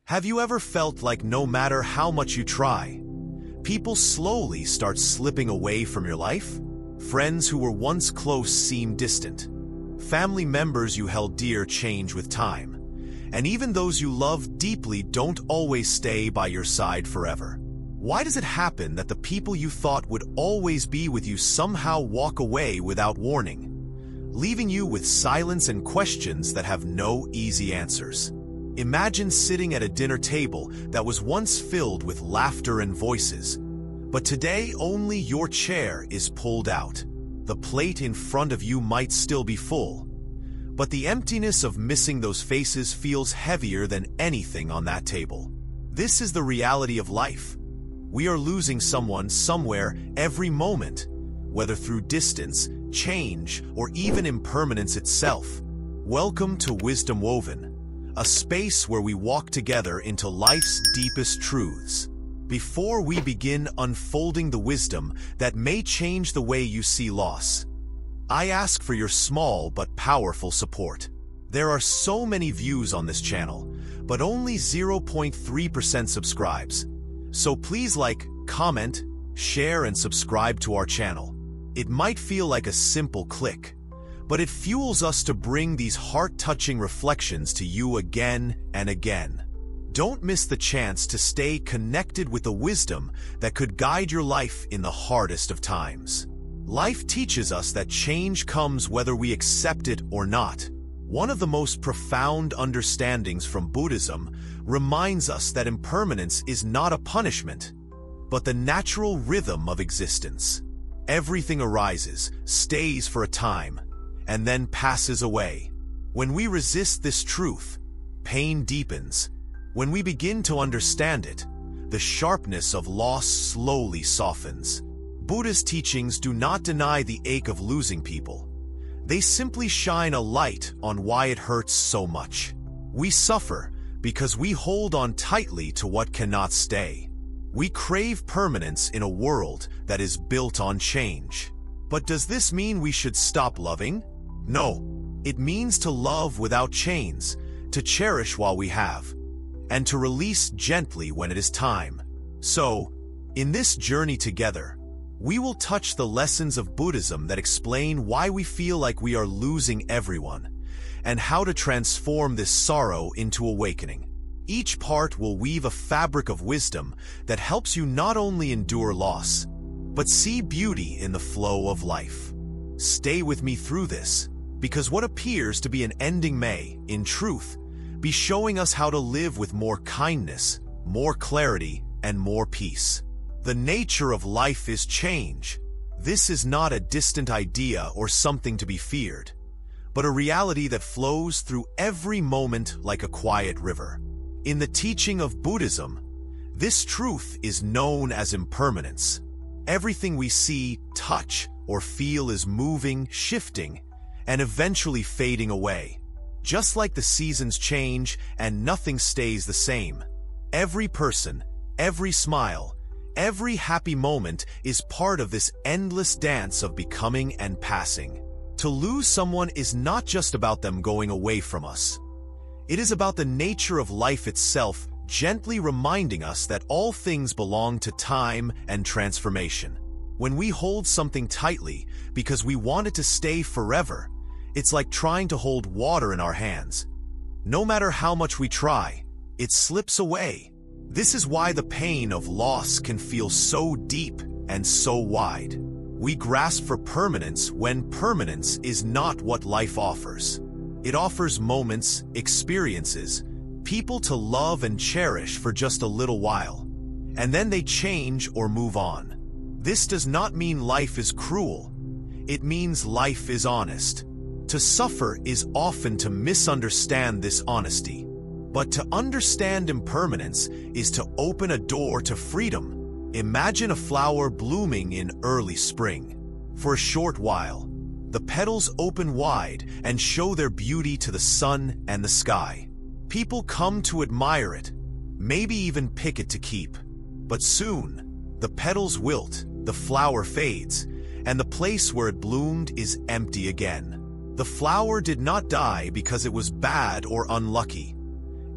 Have you ever felt like no matter how much you try, people slowly start slipping away from your life? Friends who were once close seem distant. Family members you held dear change with time. And even those you love deeply don't always stay by your side forever. Why does it happen that the people you thought would always be with you somehow walk away without warning, leaving you with silence and questions that have no easy answers? Imagine sitting at a dinner table that was once filled with laughter and voices, but today only your chair is pulled out. The plate in front of you might still be full, but the emptiness of missing those faces feels heavier than anything on that table. This is the reality of life. We are losing someone somewhere every moment, whether through distance, change, or even impermanence itself. Welcome to Wisdom Woven, a space where we walk together into life's deepest truths. Before we begin unfolding the wisdom that may change the way you see loss, I ask for your small but powerful support. There are so many views on this channel, but only 0.3% subscribes. So please like, comment, share, and subscribe to our channel. It might feel like a simple click, but it fuels us to bring these heart-touching reflections to you again and again. Don't miss the chance to stay connected with the wisdom that could guide your life in the hardest of times. Life teaches us that change comes whether we accept it or not. One of the most profound understandings from Buddhism reminds us that impermanence is not a punishment, but the natural rhythm of existence. Everything arises, stays for a time, and then passes away. When we resist this truth, pain deepens. When we begin to understand it, the sharpness of loss slowly softens. Buddhist teachings do not deny the ache of losing people. They simply shine a light on why it hurts so much. We suffer because we hold on tightly to what cannot stay. We crave permanence in a world that is built on change. But does this mean we should stop loving? No. It means to love without chains, to cherish while we have, and to release gently when it is time. So, in this journey together, we will touch the lessons of Buddhism that explain why we feel like we are losing everyone, and how to transform this sorrow into awakening. Each part will weave a fabric of wisdom that helps you not only endure loss, but see beauty in the flow of life. Stay with me through this, because what appears to be an ending may, in truth, be showing us how to live with more kindness, more clarity, and more peace. The nature of life is change. This is not a distant idea or something to be feared, but a reality that flows through every moment like a quiet river. In the teaching of Buddhism, this truth is known as impermanence. Everything we see, touch, or feel is moving, shifting, and eventually fading away. Just like the seasons change and nothing stays the same, every person, every smile, every happy moment is part of this endless dance of becoming and passing. To lose someone is not just about them going away from us. It is about the nature of life itself, gently reminding us that all things belong to time and transformation. When we hold something tightly because we want it to stay forever, it's like trying to hold water in our hands. No matter how much we try, it slips away. This is why the pain of loss can feel so deep and so wide. We grasp for permanence when permanence is not what life offers. It offers moments, experiences, people to love and cherish for just a little while, and then they change or move on. This does not mean life is cruel. It means life is honest. To suffer is often to misunderstand this honesty. But to understand impermanence is to open a door to freedom. Imagine a flower blooming in early spring. For a short while, the petals open wide and show their beauty to the sun and the sky. People come to admire it, maybe even pick it to keep. But soon, the petals wilt, the flower fades, and the place where it bloomed is empty again. The flower did not die because it was bad or unlucky.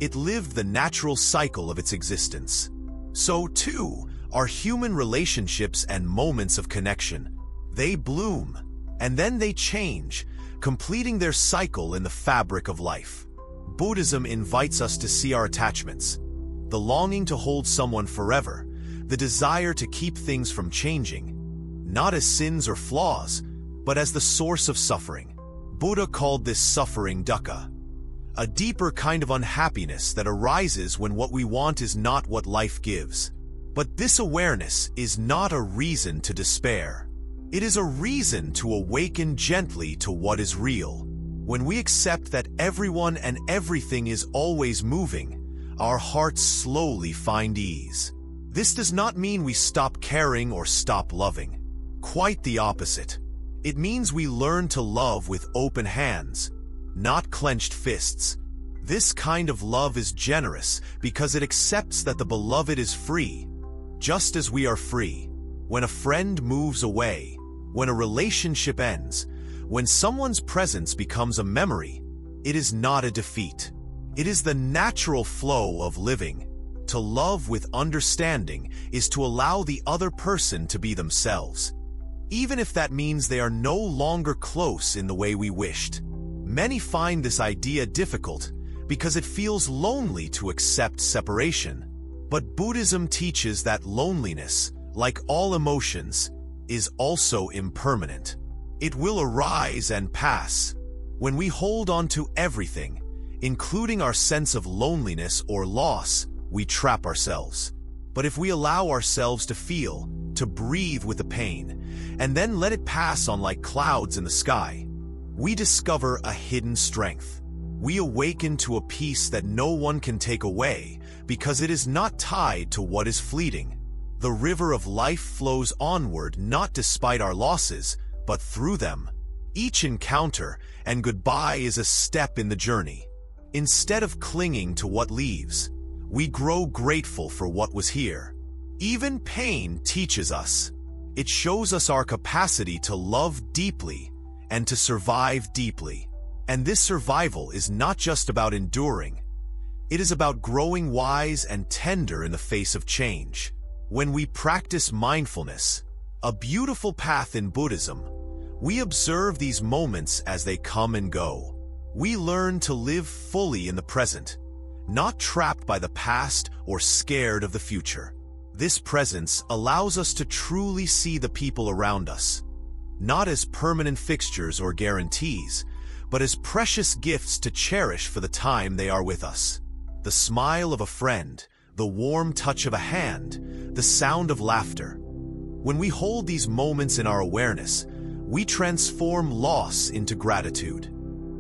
It lived the natural cycle of its existence. So, too, are human relationships and moments of connection. They bloom, and then they change, completing their cycle in the fabric of life. Buddhism invites us to see our attachments, the longing to hold someone forever, the desire to keep things from changing, not as sins or flaws, but as the source of suffering. Buddha called this suffering dukkha, a deeper kind of unhappiness that arises when what we want is not what life gives. But this awareness is not a reason to despair. It is a reason to awaken gently to what is real. When we accept that everyone and everything is always moving, our hearts slowly find ease. This does not mean we stop caring or stop loving. Quite the opposite. It means we learn to love with open hands, not clenched fists. This kind of love is generous because it accepts that the beloved is free, just as we are free. When a friend moves away, when a relationship ends, when someone's presence becomes a memory, it is not a defeat. It is the natural flow of living. To love with understanding is to allow the other person to be themselves, even if that means they are no longer close in the way we wished. Many find this idea difficult because it feels lonely to accept separation. But Buddhism teaches that loneliness, like all emotions, is also impermanent. It will arise and pass. When we hold on to everything, including our sense of loneliness or loss, we trap ourselves. But if we allow ourselves to feel, to breathe with the pain, and then let it pass on like clouds in the sky, we discover a hidden strength. We awaken to a peace that no one can take away because it is not tied to what is fleeting. The river of life flows onward not despite our losses, but through them. Each encounter and goodbye is a step in the journey. Instead of clinging to what leaves, we grow grateful for what was here. Even pain teaches us. It shows us our capacity to love deeply and to survive deeply. And this survival is not just about enduring. It is about growing wise and tender in the face of change. When we practice mindfulness, a beautiful path in Buddhism, we observe these moments as they come and go. We learn to live fully in the present, not trapped by the past or scared of the future. This presence allows us to truly see the people around us, not as permanent fixtures or guarantees, but as precious gifts to cherish for the time they are with us. The smile of a friend, the warm touch of a hand, the sound of laughter. When we hold these moments in our awareness, we transform loss into gratitude.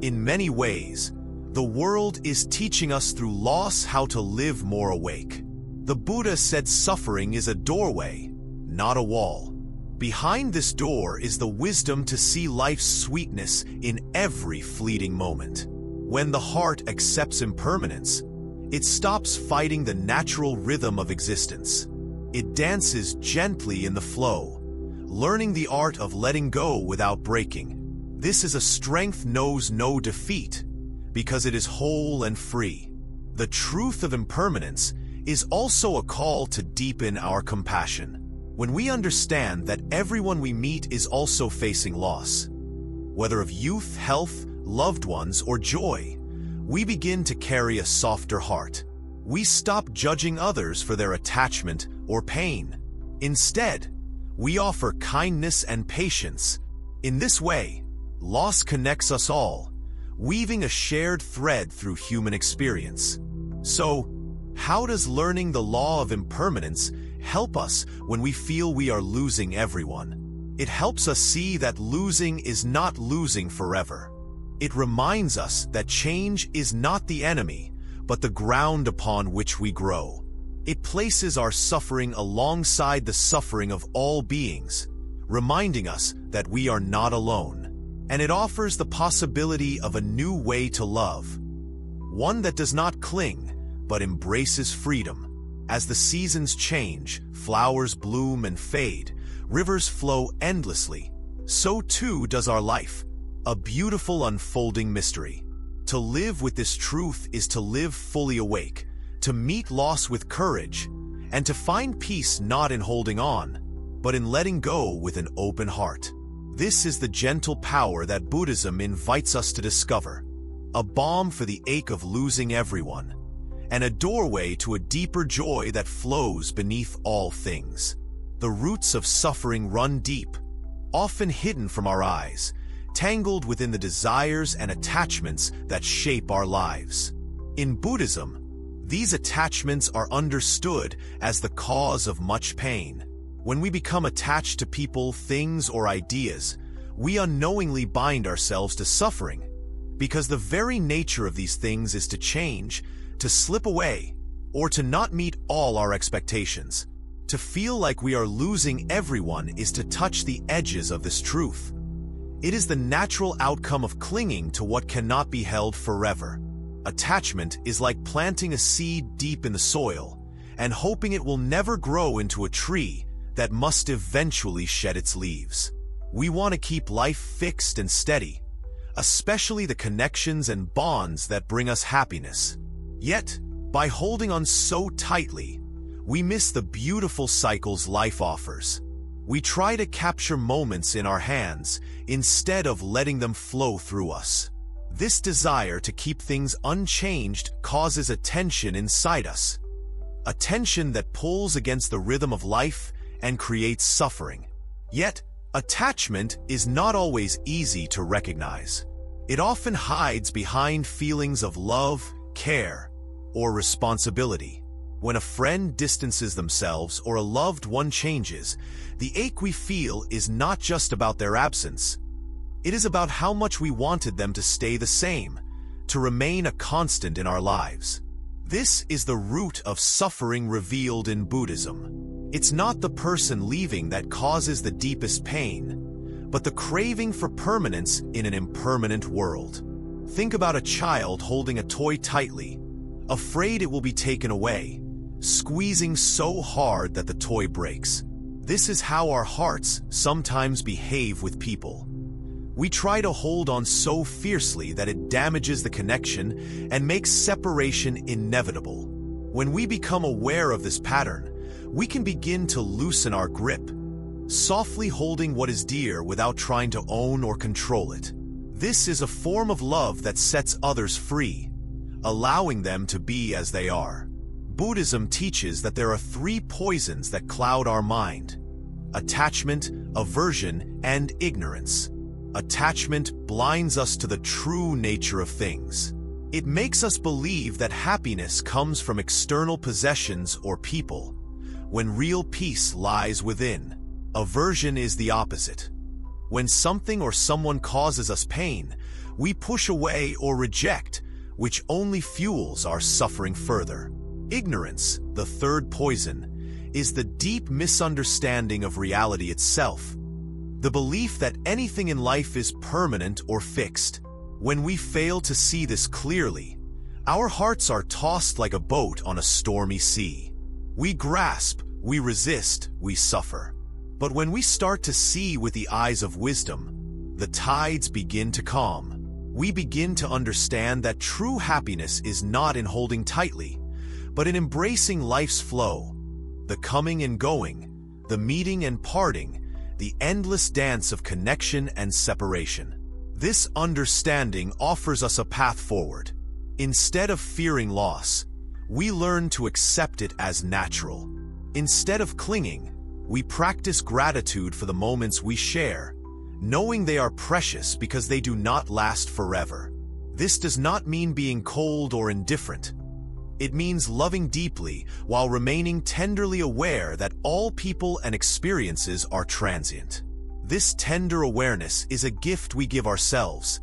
In many ways, the world is teaching us through loss how to live more awake. The Buddha said suffering is a doorway, not a wall. Behind this door is the wisdom to see life's sweetness in every fleeting moment. When the heart accepts impermanence, it stops fighting the natural rhythm of existence. It dances gently in the flow, learning the art of letting go without breaking. This is a strength knows no defeat, because it is whole and free. The truth of impermanence is also a call to deepen our compassion. When we understand that everyone we meet is also facing loss, whether of youth, health, loved ones, or joy, we begin to carry a softer heart. We stop judging others for their attachment or pain. Instead, we offer kindness and patience. In this way, loss connects us all, weaving a shared thread through human experience. So, how does learning the law of impermanence help us when we feel we are losing everyone? It helps us see that losing is not losing forever. It reminds us that change is not the enemy, but the ground upon which we grow. It places our suffering alongside the suffering of all beings, reminding us that we are not alone. And it offers the possibility of a new way to love, one that does not cling, but embraces freedom. As the seasons change, flowers bloom and fade, rivers flow endlessly, so too does our life, a beautiful unfolding mystery. To live with this truth is to live fully awake, to meet loss with courage, and to find peace not in holding on, but in letting go with an open heart. This is the gentle power that Buddhism invites us to discover, a balm for the ache of losing everyone, and a doorway to a deeper joy that flows beneath all things. The roots of suffering run deep, often hidden from our eyes, tangled within the desires and attachments that shape our lives. In Buddhism, these attachments are understood as the cause of much pain. When we become attached to people, things, or ideas, we unknowingly bind ourselves to suffering, because the very nature of these things is to change, to slip away, or to not meet all our expectations. To feel like we are losing everyone is to touch the edges of this truth. It is the natural outcome of clinging to what cannot be held forever. Attachment is like planting a seed deep in the soil and hoping it will never grow into a tree that must eventually shed its leaves. We want to keep life fixed and steady, especially the connections and bonds that bring us happiness. Yet, by holding on so tightly, we miss the beautiful cycles life offers. We try to capture moments in our hands instead of letting them flow through us. This desire to keep things unchanged causes a tension inside us, a tension that pulls against the rhythm of life and creates suffering. Yet, attachment is not always easy to recognize. It often hides behind feelings of love, care, or responsibility. When a friend distances themselves or a loved one changes, the ache we feel is not just about their absence. It is about how much we wanted them to stay the same, to remain a constant in our lives. This is the root of suffering revealed in Buddhism. It's not the person leaving that causes the deepest pain, but the craving for permanence in an impermanent world. Think about a child holding a toy tightly, afraid it will be taken away, squeezing so hard that the toy breaks. This is how our hearts sometimes behave with people. We try to hold on so fiercely that it damages the connection and makes separation inevitable. When we become aware of this pattern, we can begin to loosen our grip, softly holding what is dear without trying to own or control it. This is a form of love that sets others free, allowing them to be as they are. Buddhism teaches that there are three poisons that cloud our mind: attachment, aversion, and ignorance. Attachment blinds us to the true nature of things. It makes us believe that happiness comes from external possessions or people, when real peace lies within. Aversion is the opposite. When something or someone causes us pain, we push away or reject, which only fuels our suffering further. Ignorance, the third poison, is the deep misunderstanding of reality itself. The belief that anything in life is permanent or fixed. When we fail to see this clearly, our hearts are tossed like a boat on a stormy sea. We grasp, we resist, we suffer. But when we start to see with the eyes of wisdom, the tides begin to calm. We begin to understand that true happiness is not in holding tightly, but in embracing life's flow, the coming and going, the meeting and parting, the endless dance of connection and separation. This understanding offers us a path forward. Instead of fearing loss, we learn to accept it as natural. Instead of clinging, we practice gratitude for the moments we share, knowing they are precious because they do not last forever. This does not mean being cold or indifferent. It means loving deeply while remaining tenderly aware that all people and experiences are transient. This tender awareness is a gift we give ourselves,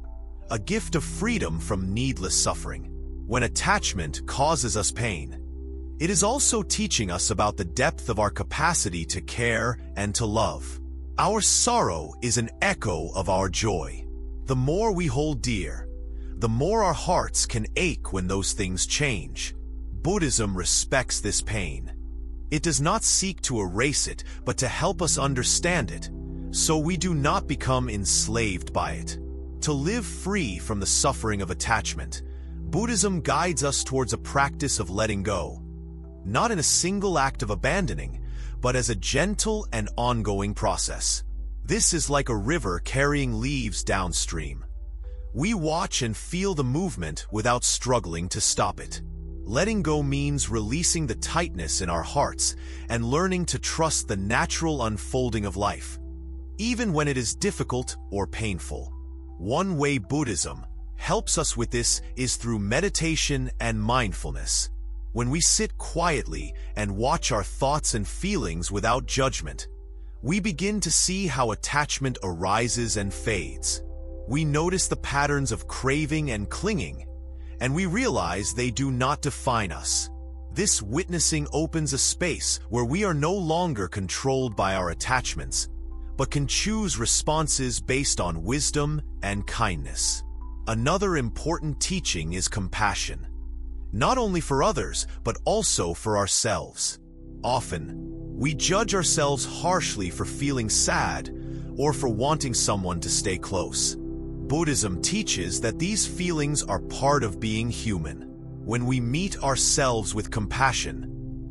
a gift of freedom from needless suffering. When attachment causes us pain, it is also teaching us about the depth of our capacity to care and to love. Our sorrow is an echo of our joy. The more we hold dear, the more our hearts can ache when those things change. Buddhism respects this pain. It does not seek to erase it, but to help us understand it, so we do not become enslaved by it. To live free from the suffering of attachment, Buddhism guides us towards a practice of letting go, not in a single act of abandoning, but as a gentle and ongoing process. This is like a river carrying leaves downstream. We watch and feel the movement without struggling to stop it. Letting go means releasing the tightness in our hearts and learning to trust the natural unfolding of life, even when it is difficult or painful. One way Buddhism helps us with this is through meditation and mindfulness. When we sit quietly and watch our thoughts and feelings without judgment, we begin to see how attachment arises and fades. We notice the patterns of craving and clinging, and we realize they do not define us. This witnessing opens a space where we are no longer controlled by our attachments, but can choose responses based on wisdom and kindness. Another important teaching is compassion, not only for others, but also for ourselves. Often, we judge ourselves harshly for feeling sad or for wanting someone to stay close. Buddhism teaches that these feelings are part of being human. When we meet ourselves with compassion,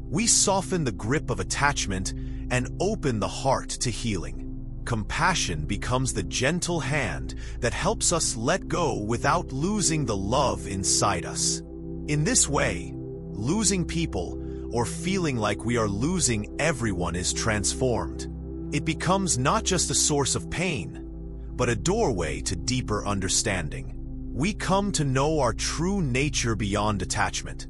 we soften the grip of attachment and open the heart to healing. Compassion becomes the gentle hand that helps us let go without losing the love inside us. In this way, losing people or feeling like we are losing everyone is transformed. It becomes not just a source of pain, but a doorway to deeper understanding. We come to know our true nature beyond attachment,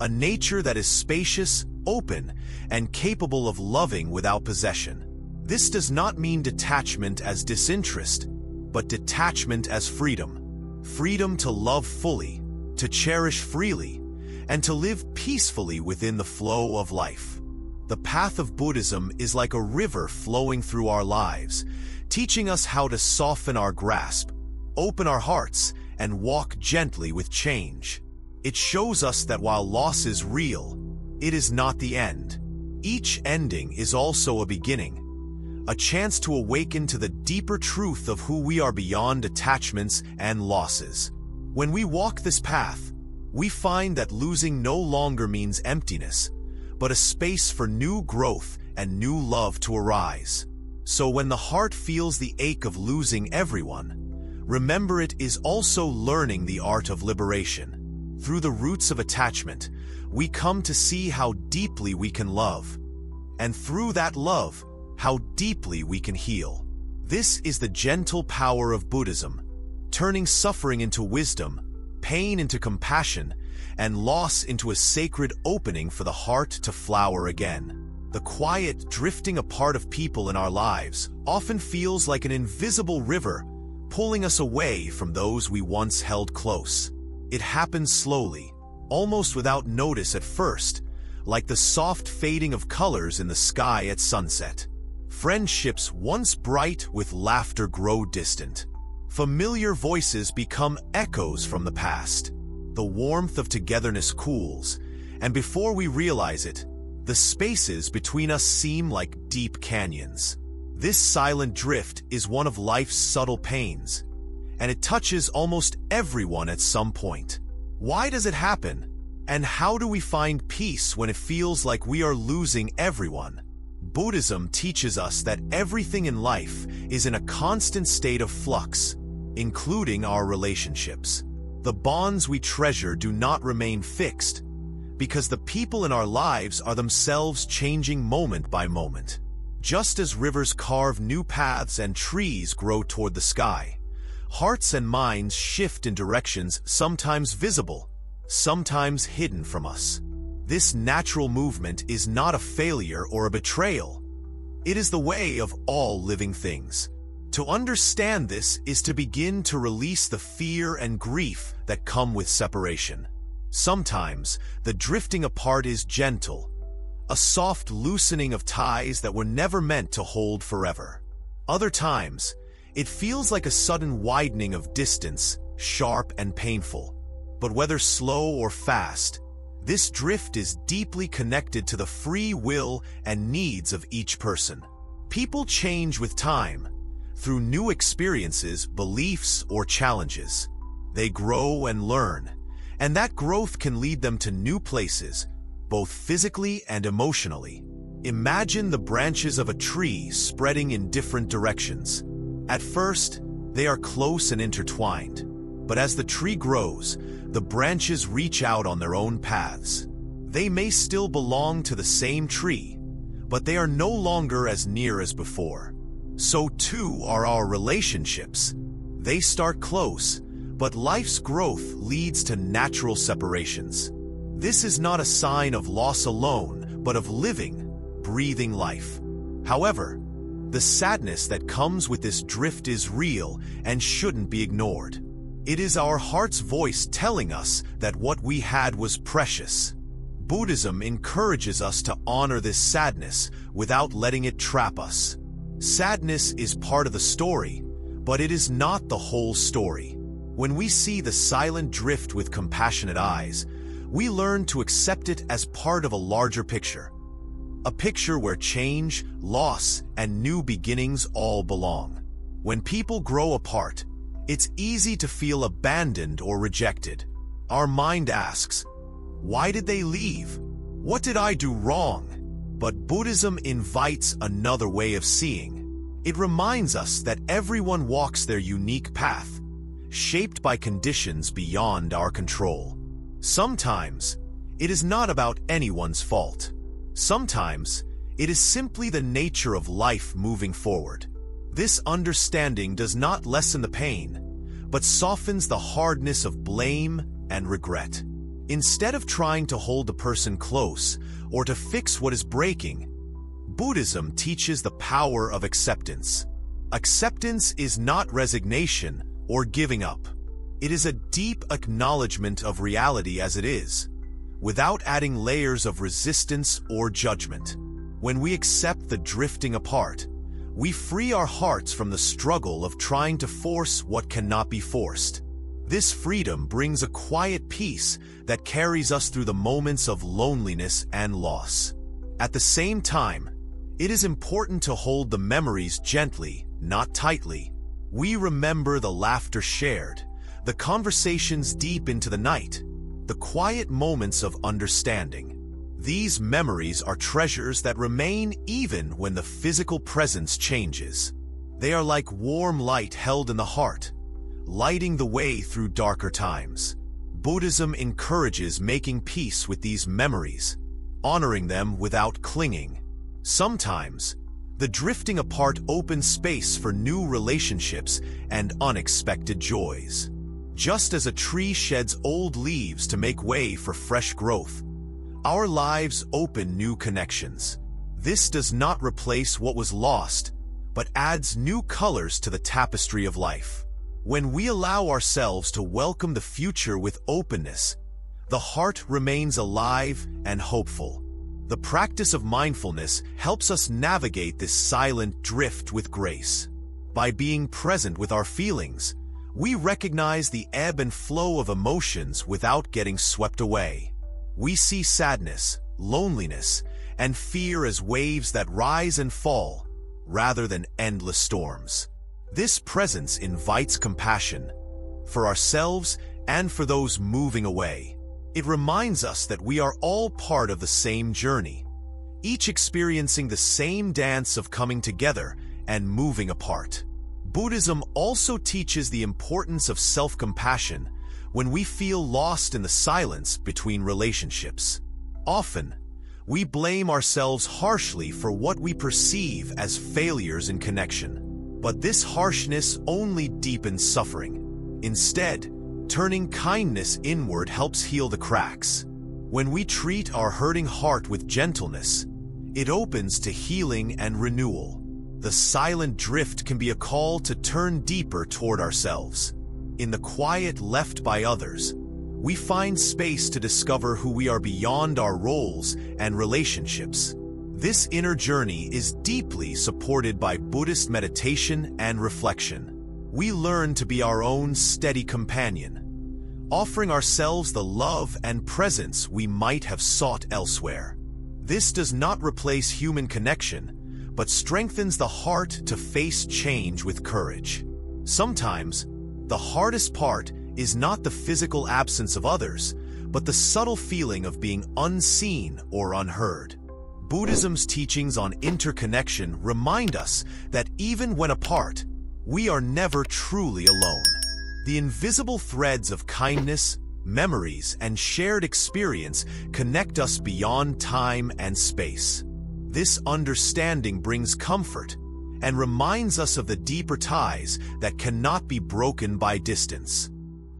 a nature that is spacious, open, and capable of loving without possession. This does not mean detachment as disinterest, but detachment as freedom. Freedom to love fully, to cherish freely, and to live peacefully within the flow of life. The path of Buddhism is like a river flowing through our lives, teaching us how to soften our grasp, open our hearts, and walk gently with change. It shows us that while loss is real, it is not the end. Each ending is also a beginning, a chance to awaken to the deeper truth of who we are beyond attachments and losses. When we walk this path, we find that losing no longer means emptiness, but a space for new growth and new love to arise. So when the heart feels the ache of losing everyone, remember it is also learning the art of liberation. Through the roots of attachment, we come to see how deeply we can love, and through that love, how deeply we can heal. This is the gentle power of Buddhism, turning suffering into wisdom, pain into compassion, and loss into a sacred opening for the heart to flower again. The quiet drifting apart of people in our lives often feels like an invisible river pulling us away from those we once held close. It happens slowly, almost without notice at first, like the soft fading of colors in the sky at sunset. Friendships once bright with laughter grow distant. Familiar voices become echoes from the past. The warmth of togetherness cools, and before we realize it, the spaces between us seem like deep canyons. This silent drift is one of life's subtle pains, and it touches almost everyone at some point. Why does it happen? And how do we find peace when it feels like we are losing everyone? Buddhism teaches us that everything in life is in a constant state of flux, including our relationships. The bonds we treasure do not remain fixed, because the people in our lives are themselves changing moment by moment. Just as rivers carve new paths and trees grow toward the sky, hearts and minds shift in directions sometimes visible, sometimes hidden from us. This natural movement is not a failure or a betrayal. It is the way of all living things. To understand this is to begin to release the fear and grief that come with separation. Sometimes, the drifting apart is gentle, a soft loosening of ties that were never meant to hold forever. Other times, it feels like a sudden widening of distance, sharp and painful. But whether slow or fast, this drift is deeply connected to the free will and needs of each person. People change with time, through new experiences, beliefs, or challenges. They grow and learn, and that growth can lead them to new places, both physically and emotionally. Imagine the branches of a tree spreading in different directions. At first, they are close and intertwined, but as the tree grows, the branches reach out on their own paths. They may still belong to the same tree, but they are no longer as near as before. So too are our relationships. They start close, but life's growth leads to natural separations. This is not a sign of loss alone, but of living, breathing life. However, the sadness that comes with this drift is real and shouldn't be ignored. It is our heart's voice telling us that what we had was precious. Buddhism encourages us to honor this sadness without letting it trap us. Sadness is part of the story, but it is not the whole story. When we see the silent drift with compassionate eyes, we learn to accept it as part of a larger picture. A picture where change, loss, and new beginnings all belong. When people grow apart, it's easy to feel abandoned or rejected. Our mind asks, why did they leave? What did I do wrong? But Buddhism invites another way of seeing. It reminds us that everyone walks their unique path, shaped by conditions beyond our control. Sometimes, it is not about anyone's fault. Sometimes, it is simply the nature of life moving forward. This understanding does not lessen the pain, but softens the hardness of blame and regret. Instead of trying to hold the person close or to fix what is breaking, Buddhism teaches the power of acceptance. Acceptance is not resignation or giving up. It is a deep acknowledgement of reality as it is, without adding layers of resistance or judgment. When we accept the drifting apart, we free our hearts from the struggle of trying to force what cannot be forced. This freedom brings a quiet peace that carries us through the moments of loneliness and loss. At the same time, it is important to hold the memories gently, not tightly. We remember the laughter shared, the conversations deep into the night, the quiet moments of understanding. These memories are treasures that remain even when the physical presence changes. They are like warm light held in the heart, lighting the way through darker times. Buddhism encourages making peace with these memories, honoring them without clinging. Sometimes, the drifting apart opens space for new relationships and unexpected joys. Just as a tree sheds old leaves to make way for fresh growth, our lives open new connections. This does not replace what was lost, but adds new colors to the tapestry of life. When we allow ourselves to welcome the future with openness, the heart remains alive and hopeful. The practice of mindfulness helps us navigate this silent drift with grace. By being present with our feelings, we recognize the ebb and flow of emotions without getting swept away. We see sadness, loneliness, and fear as waves that rise and fall, rather than endless storms. This presence invites compassion, for ourselves and for those moving away. It reminds us that we are all part of the same journey, each experiencing the same dance of coming together and moving apart. Buddhism also teaches the importance of self-compassion when we feel lost in the silence between relationships. Often, we blame ourselves harshly for what we perceive as failures in connection. But this harshness only deepens suffering. Instead, turning kindness inward helps heal the cracks. When we treat our hurting heart with gentleness, it opens to healing and renewal. The silent drift can be a call to turn deeper toward ourselves. In the quiet left by others, we find space to discover who we are beyond our roles and relationships. This inner journey is deeply supported by Buddhist meditation and reflection. We learn to be our own steady companion, offering ourselves the love and presence we might have sought elsewhere. This does not replace human connection, but strengthens the heart to face change with courage. Sometimes, the hardest part is not the physical absence of others, but the subtle feeling of being unseen or unheard. Buddhism's teachings on interconnection remind us that even when apart, we are never truly alone. The invisible threads of kindness, memories, and shared experience connect us beyond time and space. This understanding brings comfort and reminds us of the deeper ties that cannot be broken by distance.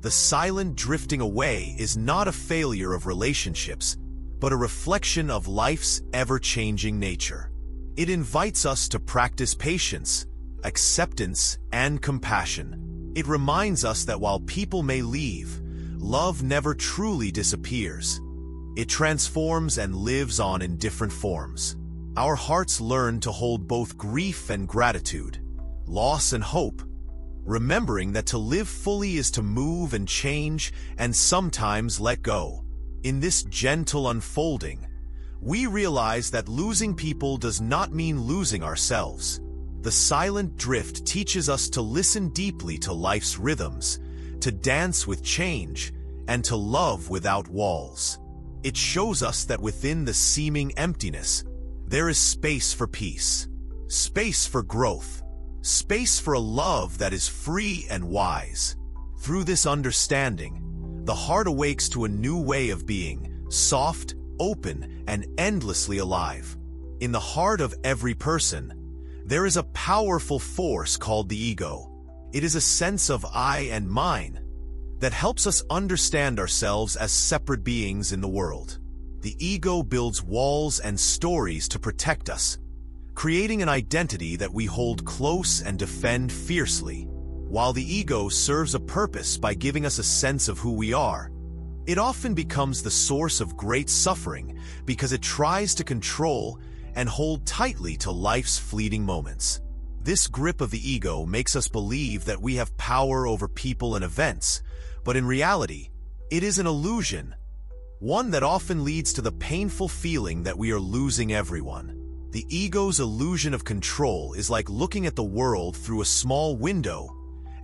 The silent drifting away is not a failure of relationships, but a reflection of life's ever-changing nature. It invites us to practice patience, acceptance, and compassion. It reminds us that while people may leave, love never truly disappears. It transforms and lives on in different forms. Our hearts learn to hold both grief and gratitude, loss and hope, remembering that to live fully is to move and change and sometimes let go. In this gentle unfolding, we realize that losing people does not mean losing ourselves. The silent drift teaches us to listen deeply to life's rhythms, to dance with change, and to love without walls. It shows us that within the seeming emptiness, there is space for peace, space for growth, space for a love that is free and wise. Through this understanding, the heart awakes to a new way of being, soft, open, and endlessly alive. In the heart of every person, there is a powerful force called the ego. It is a sense of I and mine that helps us understand ourselves as separate beings in the world. The ego builds walls and stories to protect us, creating an identity that we hold close and defend fiercely. While the ego serves a purpose by giving us a sense of who we are, it often becomes the source of great suffering because it tries to control and hold tightly to life's fleeting moments. This grip of the ego makes us believe that we have power over people and events, but in reality, it is an illusion, one that often leads to the painful feeling that we are losing everyone. The ego's illusion of control is like looking at the world through a small window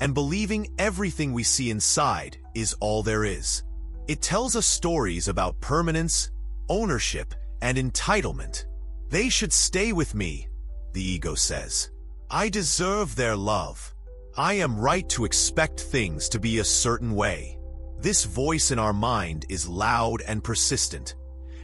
and believing everything we see inside is all there is. It tells us stories about permanence, ownership, and entitlement. They should stay with me, the ego says. I deserve their love. I am right to expect things to be a certain way. This voice in our mind is loud and persistent,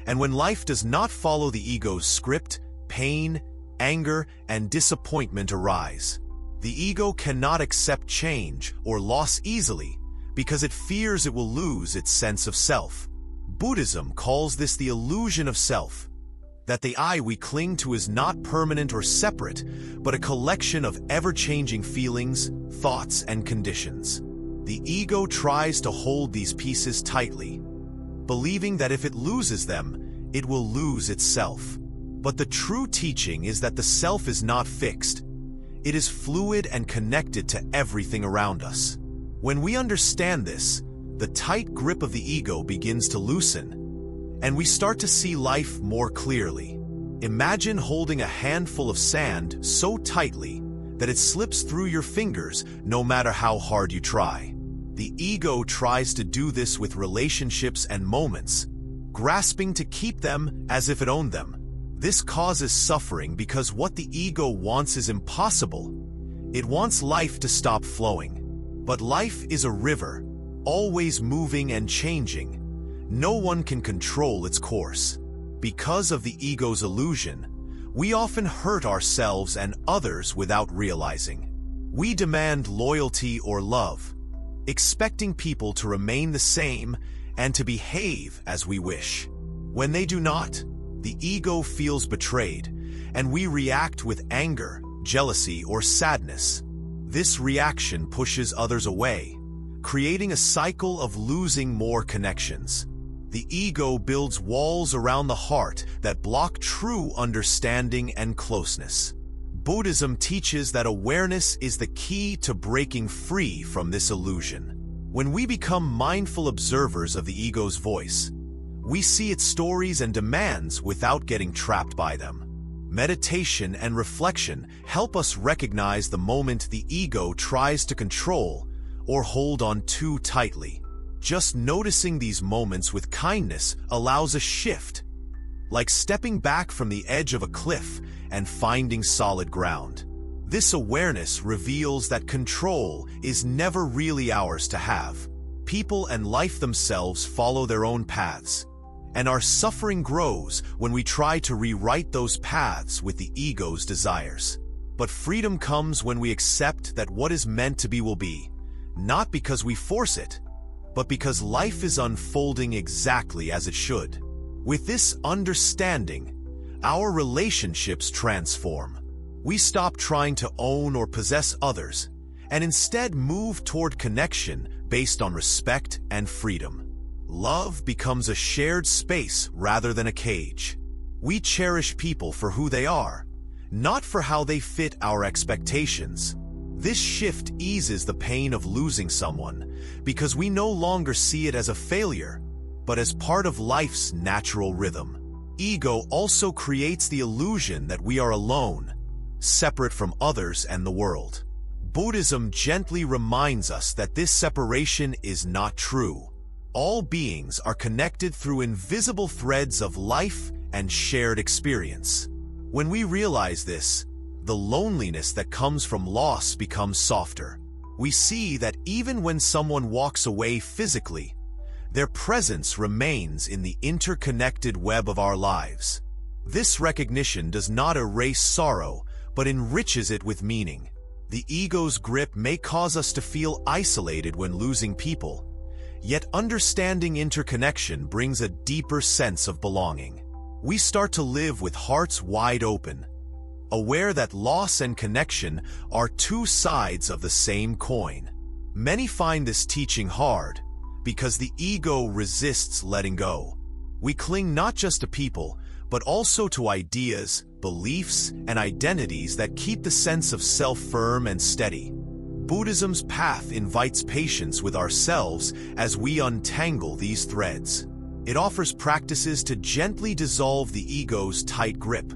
and when life does not follow the ego's script, pain, anger, and disappointment arise. The ego cannot accept change or loss easily because it fears it will lose its sense of self. Buddhism calls this the illusion of self, that the I we cling to is not permanent or separate, but a collection of ever-changing feelings, thoughts, and conditions. The ego tries to hold these pieces tightly, believing that if it loses them, it will lose itself. But the true teaching is that the self is not fixed. It is fluid and connected to everything around us. When we understand this, the tight grip of the ego begins to loosen, and we start to see life more clearly. Imagine holding a handful of sand so tightly that it slips through your fingers no matter how hard you try. The ego tries to do this with relationships and moments, grasping to keep them as if it owned them. This causes suffering because what the ego wants is impossible. It wants life to stop flowing. But life is a river, always moving and changing. No one can control its course. Because of the ego's illusion, we often hurt ourselves and others without realizing. We demand loyalty or love, expecting people to remain the same and to behave as we wish. When they do not, the ego feels betrayed, and we react with anger, jealousy, or sadness. This reaction pushes others away, creating a cycle of losing more connections. The ego builds walls around the heart that block true understanding and closeness. Buddhism teaches that awareness is the key to breaking free from this illusion. When we become mindful observers of the ego's voice, we see its stories and demands without getting trapped by them. Meditation and reflection help us recognize the moment the ego tries to control or hold on too tightly. Just noticing these moments with kindness allows a shift, like stepping back from the edge of a cliff and finding solid ground. This awareness reveals that control is never really ours to have. People and life themselves follow their own paths, and our suffering grows when we try to rewrite those paths with the ego's desires. But freedom comes when we accept that what is meant to be will be, not because we force it, but because life is unfolding exactly as it should. With this understanding, our relationships transform. We stop trying to own or possess others, and instead move toward connection based on respect and freedom. Love becomes a shared space rather than a cage. We cherish people for who they are, not for how they fit our expectations. This shift eases the pain of losing someone because we no longer see it as a failure, but as part of life's natural rhythm. Ego also creates the illusion that we are alone, separate from others and the world. Buddhism gently reminds us that this separation is not true. All beings are connected through invisible threads of life and shared experience. When we realize this, the loneliness that comes from loss becomes softer. We see that even when someone walks away physically, their presence remains in the interconnected web of our lives. This recognition does not erase sorrow, but enriches it with meaning. The ego's grip may cause us to feel isolated when losing people, yet understanding interconnection brings a deeper sense of belonging. We start to live with hearts wide open, aware that loss and connection are two sides of the same coin. Many find this teaching hard because the ego resists letting go. We cling not just to people, but also to ideas, beliefs, and identities that keep the sense of self firm and steady. Buddhism's path invites patience with ourselves as we untangle these threads. It offers practices to gently dissolve the ego's tight grip,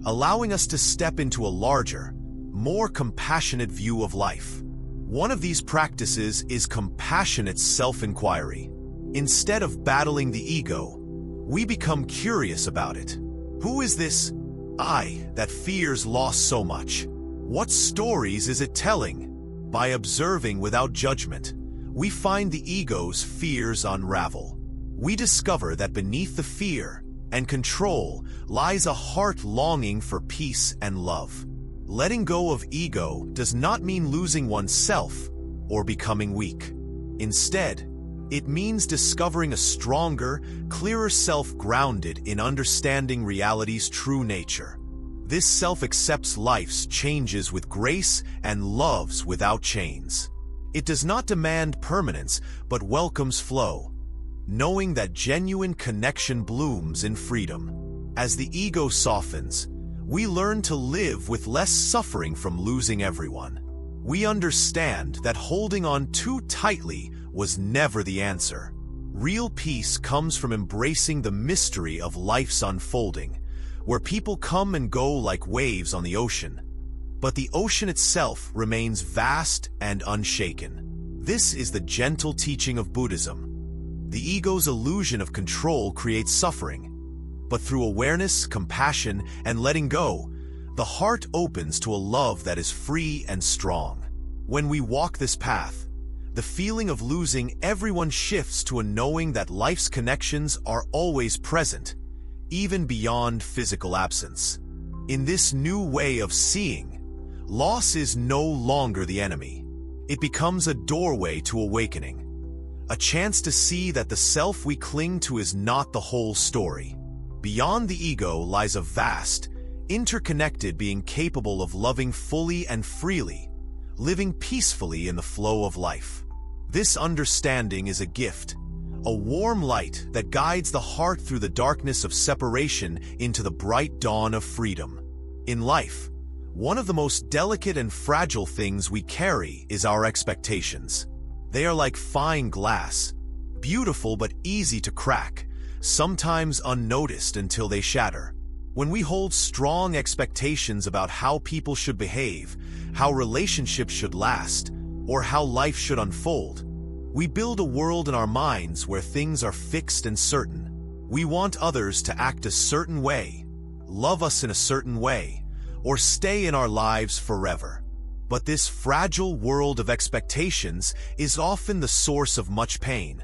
allowing us to step into a larger, more compassionate view of life. One of these practices is compassionate self-inquiry. Instead of battling the ego, we become curious about it. Who is this I that fears loss so much? What stories is it telling? By observing without judgment, we find the ego's fears unravel. We discover that beneath the fear and control lies a heart longing for peace and love. Letting go of ego does not mean losing oneself or becoming weak. Instead, it means discovering a stronger, clearer self grounded in understanding reality's true nature. This self accepts life's changes with grace and loves without chains. It does not demand permanence, but welcomes flow, knowing that genuine connection blooms in freedom. As the ego softens, we learn to live with less suffering from losing everyone. We understand that holding on too tightly was never the answer. Real peace comes from embracing the mystery of life's unfolding, where people come and go like waves on the ocean, but the ocean itself remains vast and unshaken. This is the gentle teaching of Buddhism. The ego's illusion of control creates suffering, but through awareness, compassion, and letting go, the heart opens to a love that is free and strong. When we walk this path, the feeling of losing everyone shifts to a knowing that life's connections are always present, even beyond physical absence. In this new way of seeing, loss is no longer the enemy. It becomes a doorway to awakening, a chance to see that the self we cling to is not the whole story. Beyond the ego lies a vast, interconnected being capable of loving fully and freely, living peacefully in the flow of life. This understanding is a gift, a warm light that guides the heart through the darkness of separation into the bright dawn of freedom. In life, one of the most delicate and fragile things we carry is our expectations. They are like fine glass, beautiful but easy to crack, sometimes unnoticed until they shatter. When we hold strong expectations about how people should behave, how relationships should last, or how life should unfold, we build a world in our minds where things are fixed and certain. We want others to act a certain way, love us in a certain way, or stay in our lives forever. But this fragile world of expectations is often the source of much pain,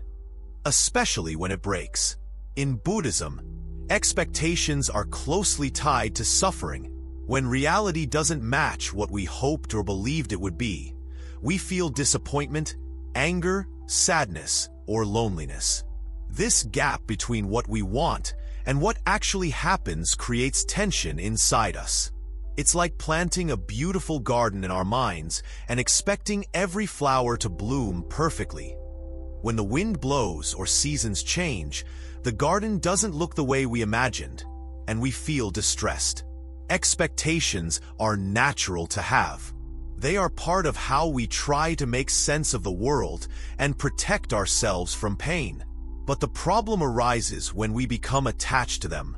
especially when it breaks. In Buddhism, expectations are closely tied to suffering. When reality doesn't match what we hoped or believed it would be, we feel disappointment, anger, sadness, or loneliness. This gap between what we want and what actually happens creates tension inside us. It's like planting a beautiful garden in our minds and expecting every flower to bloom perfectly. When the wind blows or seasons change, the garden doesn't look the way we imagined, and we feel distressed. Expectations are natural to have. They are part of how we try to make sense of the world and protect ourselves from pain. But the problem arises when we become attached to them,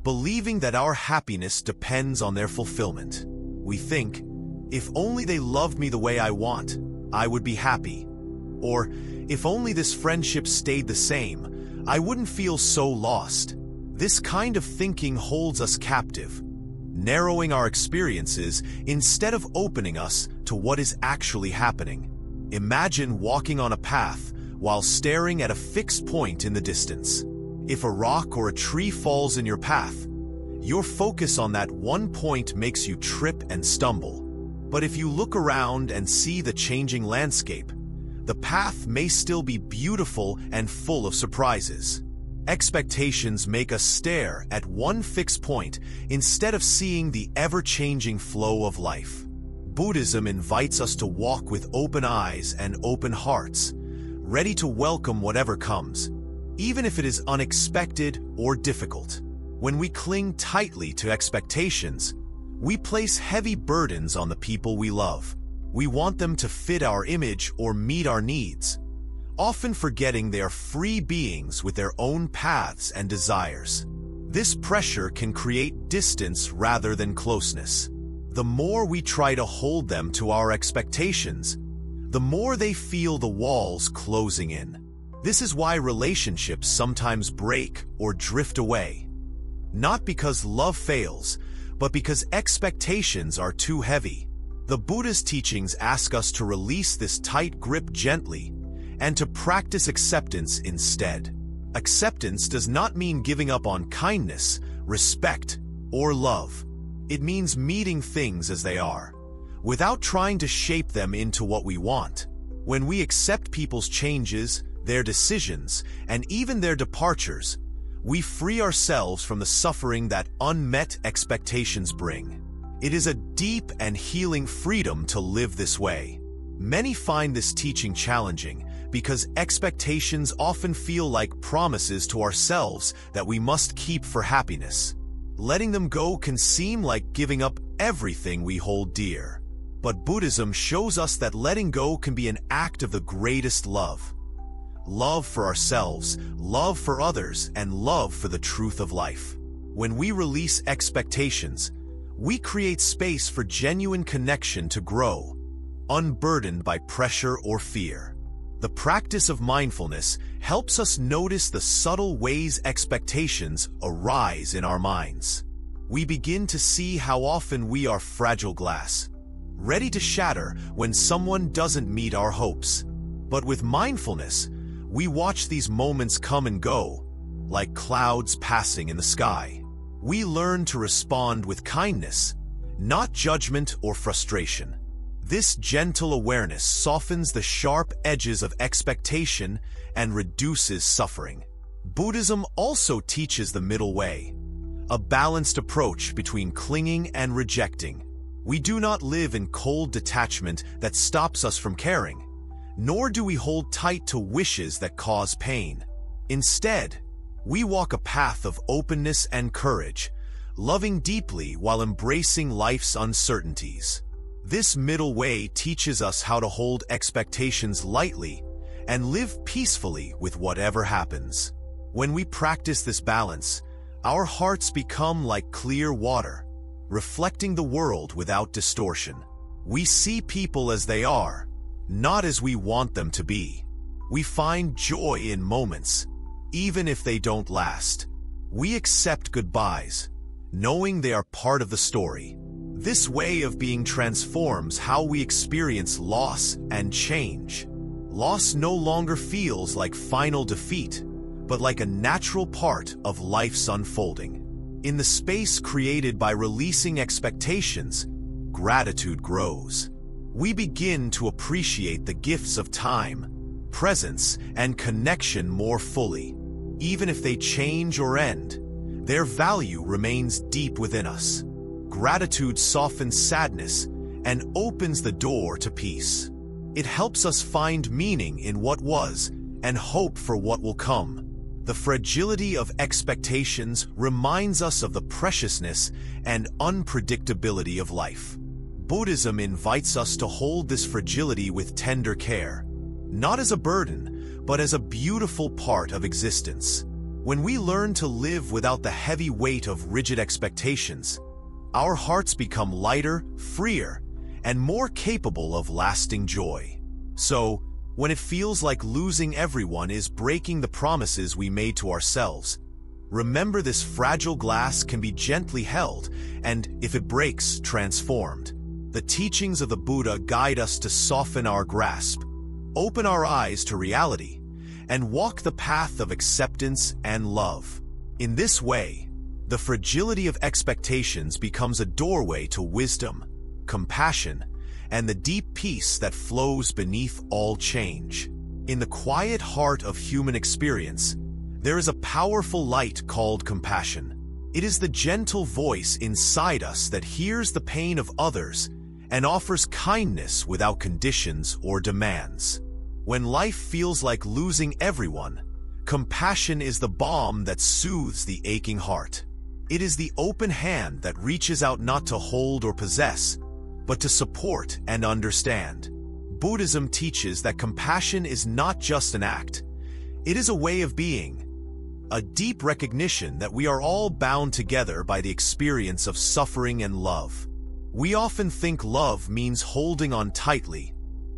believing that our happiness depends on their fulfillment. We think, if only they loved me the way I want, I would be happy. Or, if only this friendship stayed the same, I wouldn't feel so lost. This kind of thinking holds us captive, narrowing our experiences instead of opening us to what is actually happening. Imagine walking on a path while staring at a fixed point in the distance. If a rock or a tree falls in your path, your focus on that one point makes you trip and stumble. But if you look around and see the changing landscape, the path may still be beautiful and full of surprises. Expectations make us stare at one fixed point instead of seeing the ever-changing flow of life. Buddhism invites us to walk with open eyes and open hearts, ready to welcome whatever comes, even if it is unexpected or difficult. When we cling tightly to expectations, we place heavy burdens on the people we love. We want them to fit our image or meet our needs, often forgetting they are free beings with their own paths and desires. This pressure can create distance rather than closeness. The more we try to hold them to our expectations, the more they feel the walls closing in. This is why relationships sometimes break or drift away. Not because love fails, but because expectations are too heavy. The Buddhist teachings ask us to release this tight grip gently and to practice acceptance instead. Acceptance does not mean giving up on kindness, respect, or love. It means meeting things as they are, without trying to shape them into what we want. When we accept people's changes, their decisions, and even their departures, we free ourselves from the suffering that unmet expectations bring. It is a deep and healing freedom to live this way. Many find this teaching challenging because expectations often feel like promises to ourselves that we must keep for happiness. Letting them go can seem like giving up everything we hold dear. But Buddhism shows us that letting go can be an act of the greatest love. Love for ourselves, love for others, and love for the truth of life. When we release expectations, we create space for genuine connection to grow, unburdened by pressure or fear. The practice of mindfulness helps us notice the subtle ways expectations arise in our minds. We begin to see how often we are fragile glass, ready to shatter when someone doesn't meet our hopes. But with mindfulness, we watch these moments come and go, like clouds passing in the sky. We learn to respond with kindness, not judgment or frustration. This gentle awareness softens the sharp edges of expectation and reduces suffering. Buddhism also teaches the middle way, a balanced approach between clinging and rejecting. We do not live in cold detachment that stops us from caring, nor do we hold tight to wishes that cause pain. Instead, we walk a path of openness and courage, loving deeply while embracing life's uncertainties. This middle way teaches us how to hold expectations lightly and live peacefully with whatever happens. When we practice this balance, Our hearts become like clear water, reflecting the world without distortion. We see people as they are, not as we want them to be. We find joy in moments, even if they don't last. We accept goodbyes, knowing they are part of the story. This way of being transforms how we experience loss and change. Loss no longer feels like final defeat, but like a natural part of life's unfolding. In the space created by releasing expectations, gratitude grows. We begin to appreciate the gifts of time, presence, and connection more fully. Even if they change or end, their value remains deep within us. Gratitude softens sadness and opens the door to peace. It helps us find meaning in what was and hope for what will come. The fragility of expectations reminds us of the preciousness and unpredictability of life. Buddhism invites us to hold this fragility with tender care, not as a burden, but as a beautiful part of existence. When we learn to live without the heavy weight of rigid expectations, our hearts become lighter, freer, and more capable of lasting joy. So, when it feels like losing everyone is breaking the promises we made to ourselves, remember this fragile glass can be gently held and, if it breaks, transformed. The teachings of the Buddha guide us to soften our grasp, open our eyes to reality, and walk the path of acceptance and love. In this way, the fragility of expectations becomes a doorway to wisdom, compassion, and the deep peace that flows beneath all change. In the quiet heart of human experience, there is a powerful light called compassion. It is the gentle voice inside us that hears the pain of others and offers kindness without conditions or demands. When life feels like losing everyone, compassion is the balm that soothes the aching heart. It is the open hand that reaches out not to hold or possess, but to support and understand. Buddhism teaches that compassion is not just an act. It is a way of being, a deep recognition that we are all bound together by the experience of suffering and love. We often think love means holding on tightly,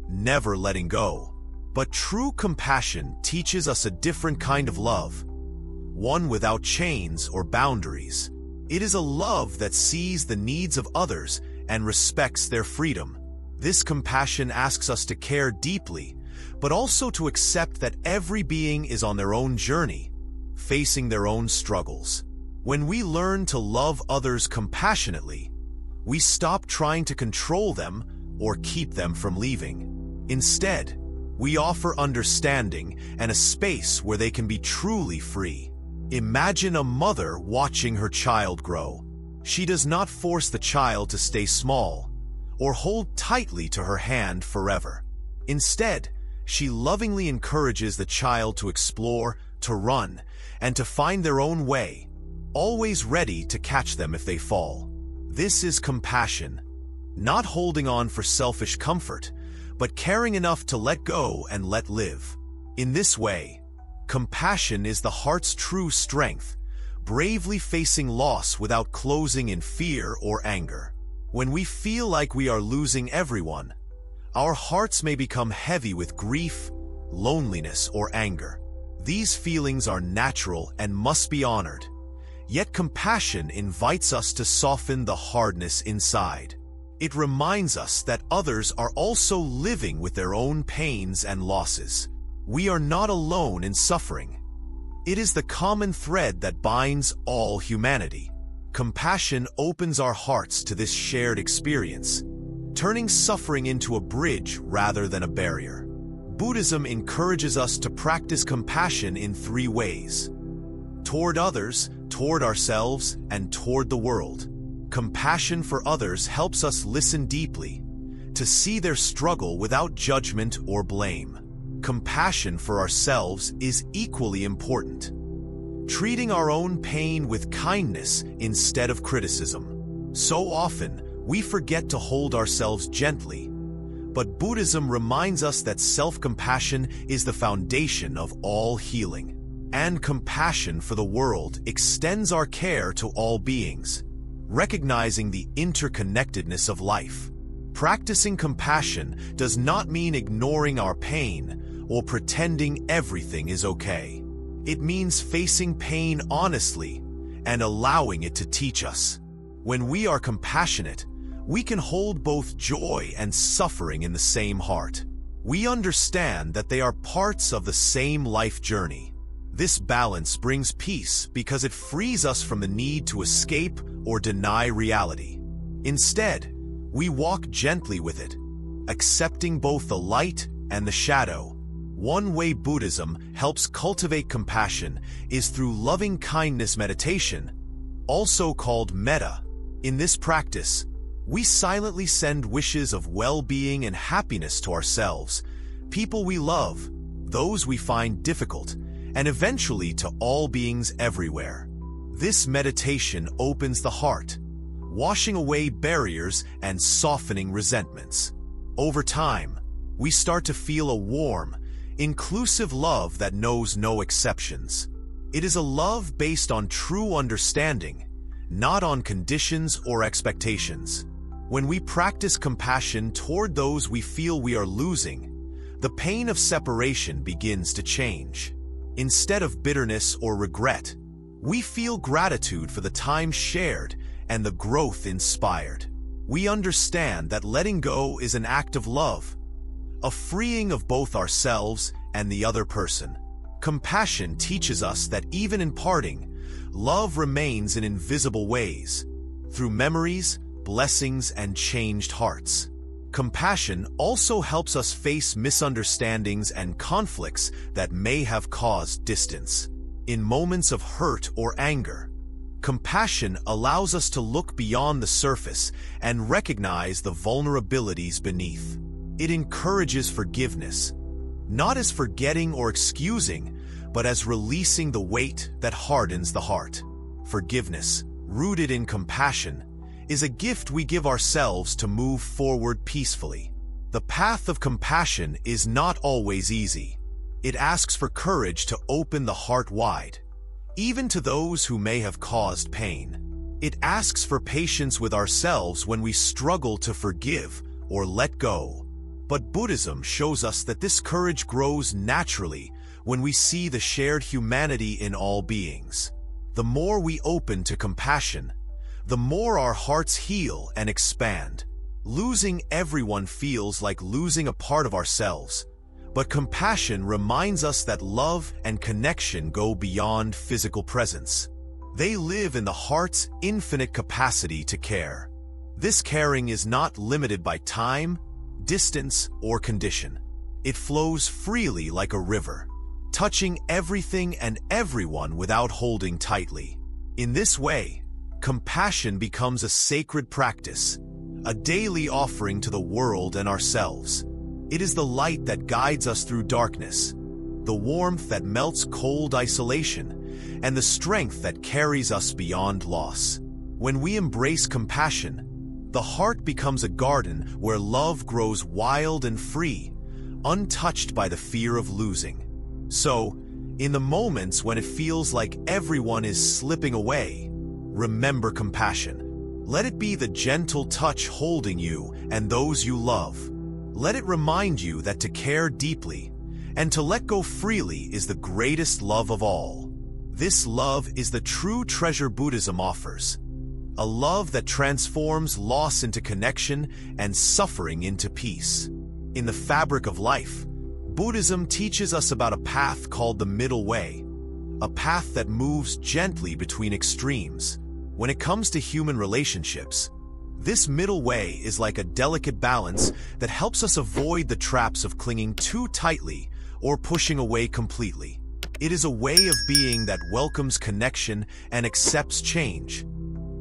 never letting go. But true compassion teaches us a different kind of love, one without chains or boundaries. It is a love that sees the needs of others and respects their freedom. This compassion asks us to care deeply, but also to accept that every being is on their own journey, facing their own struggles. When we learn to love others compassionately, we stop trying to control them or keep them from leaving. Instead, we offer understanding and a space where they can be truly free. Imagine a mother watching her child grow. She does not force the child to stay small or hold tightly to her hand forever. Instead, she lovingly encourages the child to explore, to run, and to find their own way, always ready to catch them if they fall. This is compassion, not holding on for selfish comfort, but caring enough to let go and let live. In this way, compassion is the heart's true strength, bravely facing loss without closing in fear or anger. When we feel like we are losing everyone, our hearts may become heavy with grief, loneliness, or anger. These feelings are natural and must be honored. Yet compassion invites us to soften the hardness inside. It reminds us that others are also living with their own pains and losses. We are not alone in suffering. It is the common thread that binds all humanity. Compassion opens our hearts to this shared experience, turning suffering into a bridge rather than a barrier. Buddhism encourages us to practice compassion in 3 ways: toward others, toward ourselves, and toward the world. Compassion for others helps us listen deeply, to see their struggle without judgment or blame. Compassion for ourselves is equally important, treating our own pain with kindness instead of criticism. So often, we forget to hold ourselves gently, but Buddhism reminds us that self-compassion is the foundation of all healing. And compassion for the world extends our care to all beings, recognizing the interconnectedness of life. Practicing compassion does not mean ignoring our pain or pretending everything is okay. It means facing pain honestly and allowing it to teach us. When we are compassionate, we can hold both joy and suffering in the same heart. We understand that they are parts of the same life journey. This balance brings peace because it frees us from the need to escape or deny reality. Instead, we walk gently with it, accepting both the light and the shadow. One way Buddhism helps cultivate compassion is through loving-kindness meditation, also called metta. In this practice, we silently send wishes of well-being and happiness to ourselves, people we love, those we find difficult, and eventually to all beings everywhere. This meditation opens the heart, washing away barriers and softening resentments. Over time, we start to feel a warm, inclusive love that knows no exceptions. It is a love based on true understanding, not on conditions or expectations. When we practice compassion toward those we feel we are losing, the pain of separation begins to change. Instead of bitterness or regret, we feel gratitude for the time shared and the growth inspired. We understand that letting go is an act of love, a freeing of both ourselves and the other person. Compassion teaches us that even in parting, love remains in invisible ways, through memories, blessings, and changed hearts. Compassion also helps us face misunderstandings and conflicts that may have caused distance. In moments of hurt or anger, compassion allows us to look beyond the surface and recognize the vulnerabilities beneath. It encourages forgiveness, not as forgetting or excusing, but as releasing the weight that hardens the heart. Forgiveness, rooted in compassion, is a gift we give ourselves to move forward peacefully. The path of compassion is not always easy. It asks for courage to open the heart wide, even to those who may have caused pain. It asks for patience with ourselves when we struggle to forgive or let go. But Buddhism shows us that this courage grows naturally when we see the shared humanity in all beings. The more we open to compassion, the more our hearts heal and expand. Losing everyone feels like losing a part of ourselves, but compassion reminds us that love and connection go beyond physical presence. They live in the heart's infinite capacity to care. This caring is not limited by time, distance, or condition. It flows freely like a river, touching everything and everyone without holding tightly. In this way, compassion becomes a sacred practice, a daily offering to the world and ourselves. It is the light that guides us through darkness, the warmth that melts cold isolation, and the strength that carries us beyond loss. When we embrace compassion, the heart becomes a garden where love grows wild and free, untouched by the fear of losing. So, in the moments when it feels like everyone is slipping away, remember compassion. Let it be the gentle touch holding you and those you love. Let it remind you that to care deeply and to let go freely is the greatest love of all. This love is the true treasure Buddhism offers, a love that transforms loss into connection and suffering into peace. In the fabric of life, Buddhism teaches us about a path called the middle way, a path that moves gently between extremes. When it comes to human relationships, this middle way is like a delicate balance that helps us avoid the traps of clinging too tightly or pushing away completely. It is a way of being that welcomes connection and accepts change,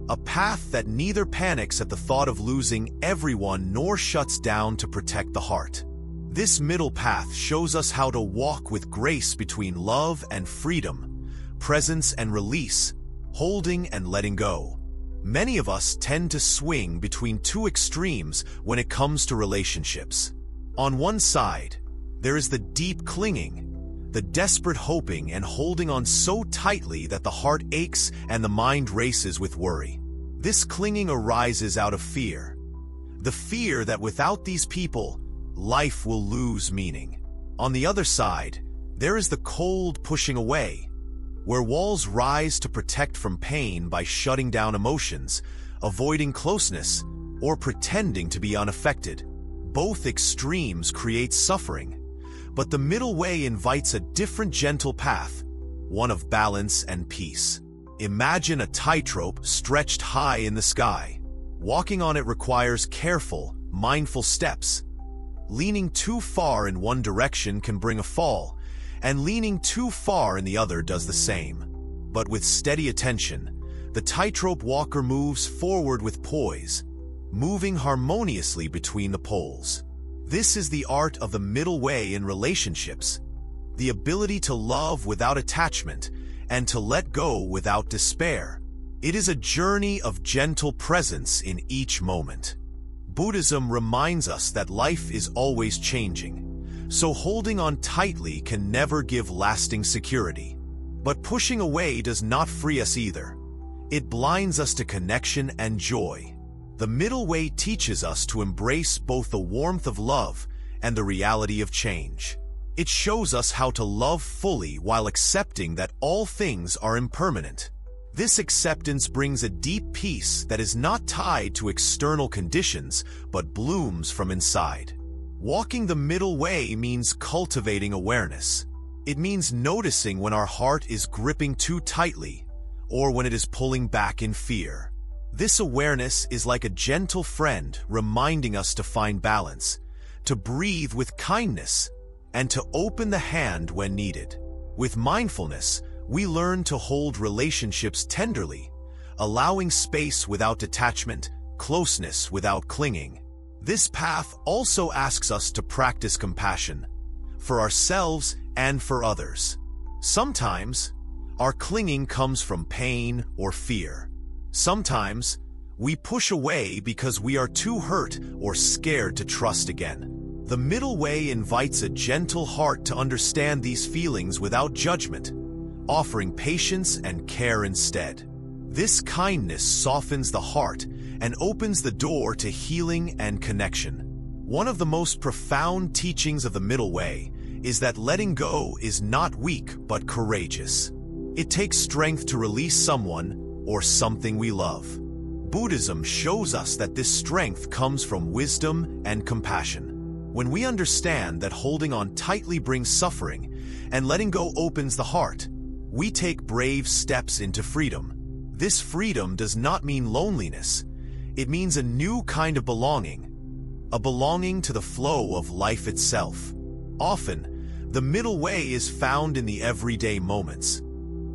a path that neither panics at the thought of losing everyone nor shuts down to protect the heart. This middle path shows us how to walk with grace between love and freedom, presence and release, holding and letting go. Many of us tend to swing between two extremes when it comes to relationships. On one side, there is the deep clinging, the desperate hoping and holding on so tightly that the heart aches and the mind races with worry. This clinging arises out of fear. The fear that without these people, life will lose meaning. On the other side, there is the cold pushing away, where walls rise to protect from pain by shutting down emotions, avoiding closeness, or pretending to be unaffected. Both extremes create suffering, but the middle way invites a different gentle path, one of balance and peace. Imagine a tightrope stretched high in the sky. Walking on it requires careful, mindful steps. Leaning too far in one direction can bring a fall, and leaning too far in the other does the same. But with steady attention, the tightrope walker moves forward with poise, moving harmoniously between the poles. This is the art of the middle way in relationships, the ability to love without attachment and to let go without despair. It is a journey of gentle presence in each moment. Buddhism reminds us that life is always changing, so holding on tightly can never give lasting security. But pushing away does not free us either. It blinds us to connection and joy. The middle way teaches us to embrace both the warmth of love and the reality of change. It shows us how to love fully while accepting that all things are impermanent. This acceptance brings a deep peace that is not tied to external conditions, but blooms from inside. Walking the middle way means cultivating awareness. It means noticing when our heart is gripping too tightly, or when it is pulling back in fear. This awareness is like a gentle friend reminding us to find balance, to breathe with kindness, and to open the hand when needed. With mindfulness, we learn to hold relationships tenderly, allowing space without detachment, closeness without clinging. This path also asks us to practice compassion, for ourselves and for others. Sometimes, our clinging comes from pain or fear. Sometimes, we push away because we are too hurt or scared to trust again. The middle way invites a gentle heart to understand these feelings without judgment, offering patience and care instead. This kindness softens the heart and opens the door to healing and connection. One of the most profound teachings of the middle way is that letting go is not weak but courageous. It takes strength to release someone or something we love. Buddhism shows us that this strength comes from wisdom and compassion. When we understand that holding on tightly brings suffering and letting go opens the heart, we take brave steps into freedom. This freedom does not mean loneliness. It means a new kind of belonging, a belonging to the flow of life itself. Often, the middle way is found in the everyday moments,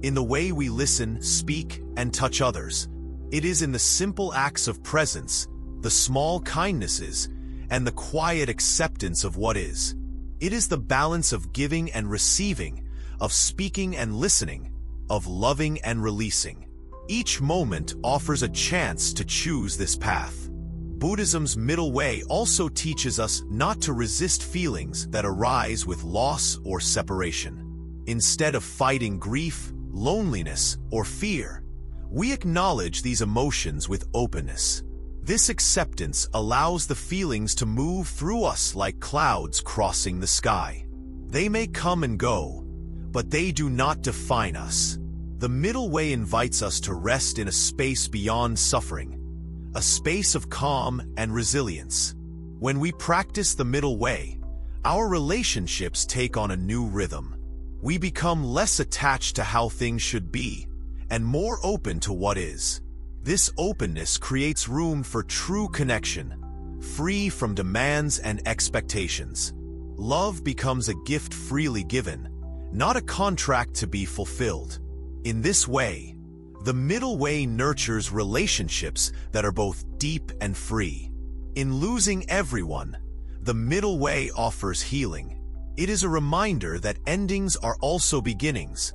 in the way we listen, speak, and touch others. It is in the simple acts of presence, the small kindnesses, and the quiet acceptance of what is. It is the balance of giving and receiving, of speaking and listening, of loving and releasing. Each moment offers a chance to choose this path. Buddhism's middle way also teaches us not to resist feelings that arise with loss or separation. Instead of fighting grief, loneliness, or fear, we acknowledge these emotions with openness. This acceptance allows the feelings to move through us like clouds crossing the sky. They may come and go, but they do not define us. The middle way invites us to rest in a space beyond suffering, a space of calm and resilience. When we practice the middle way, our relationships take on a new rhythm. We become less attached to how things should be and more open to what is. This openness creates room for true connection, free from demands and expectations. Love becomes a gift freely given, not a contract to be fulfilled. In this way, the middle way nurtures relationships that are both deep and free. In losing everyone, the middle way offers healing. It is a reminder that endings are also beginnings,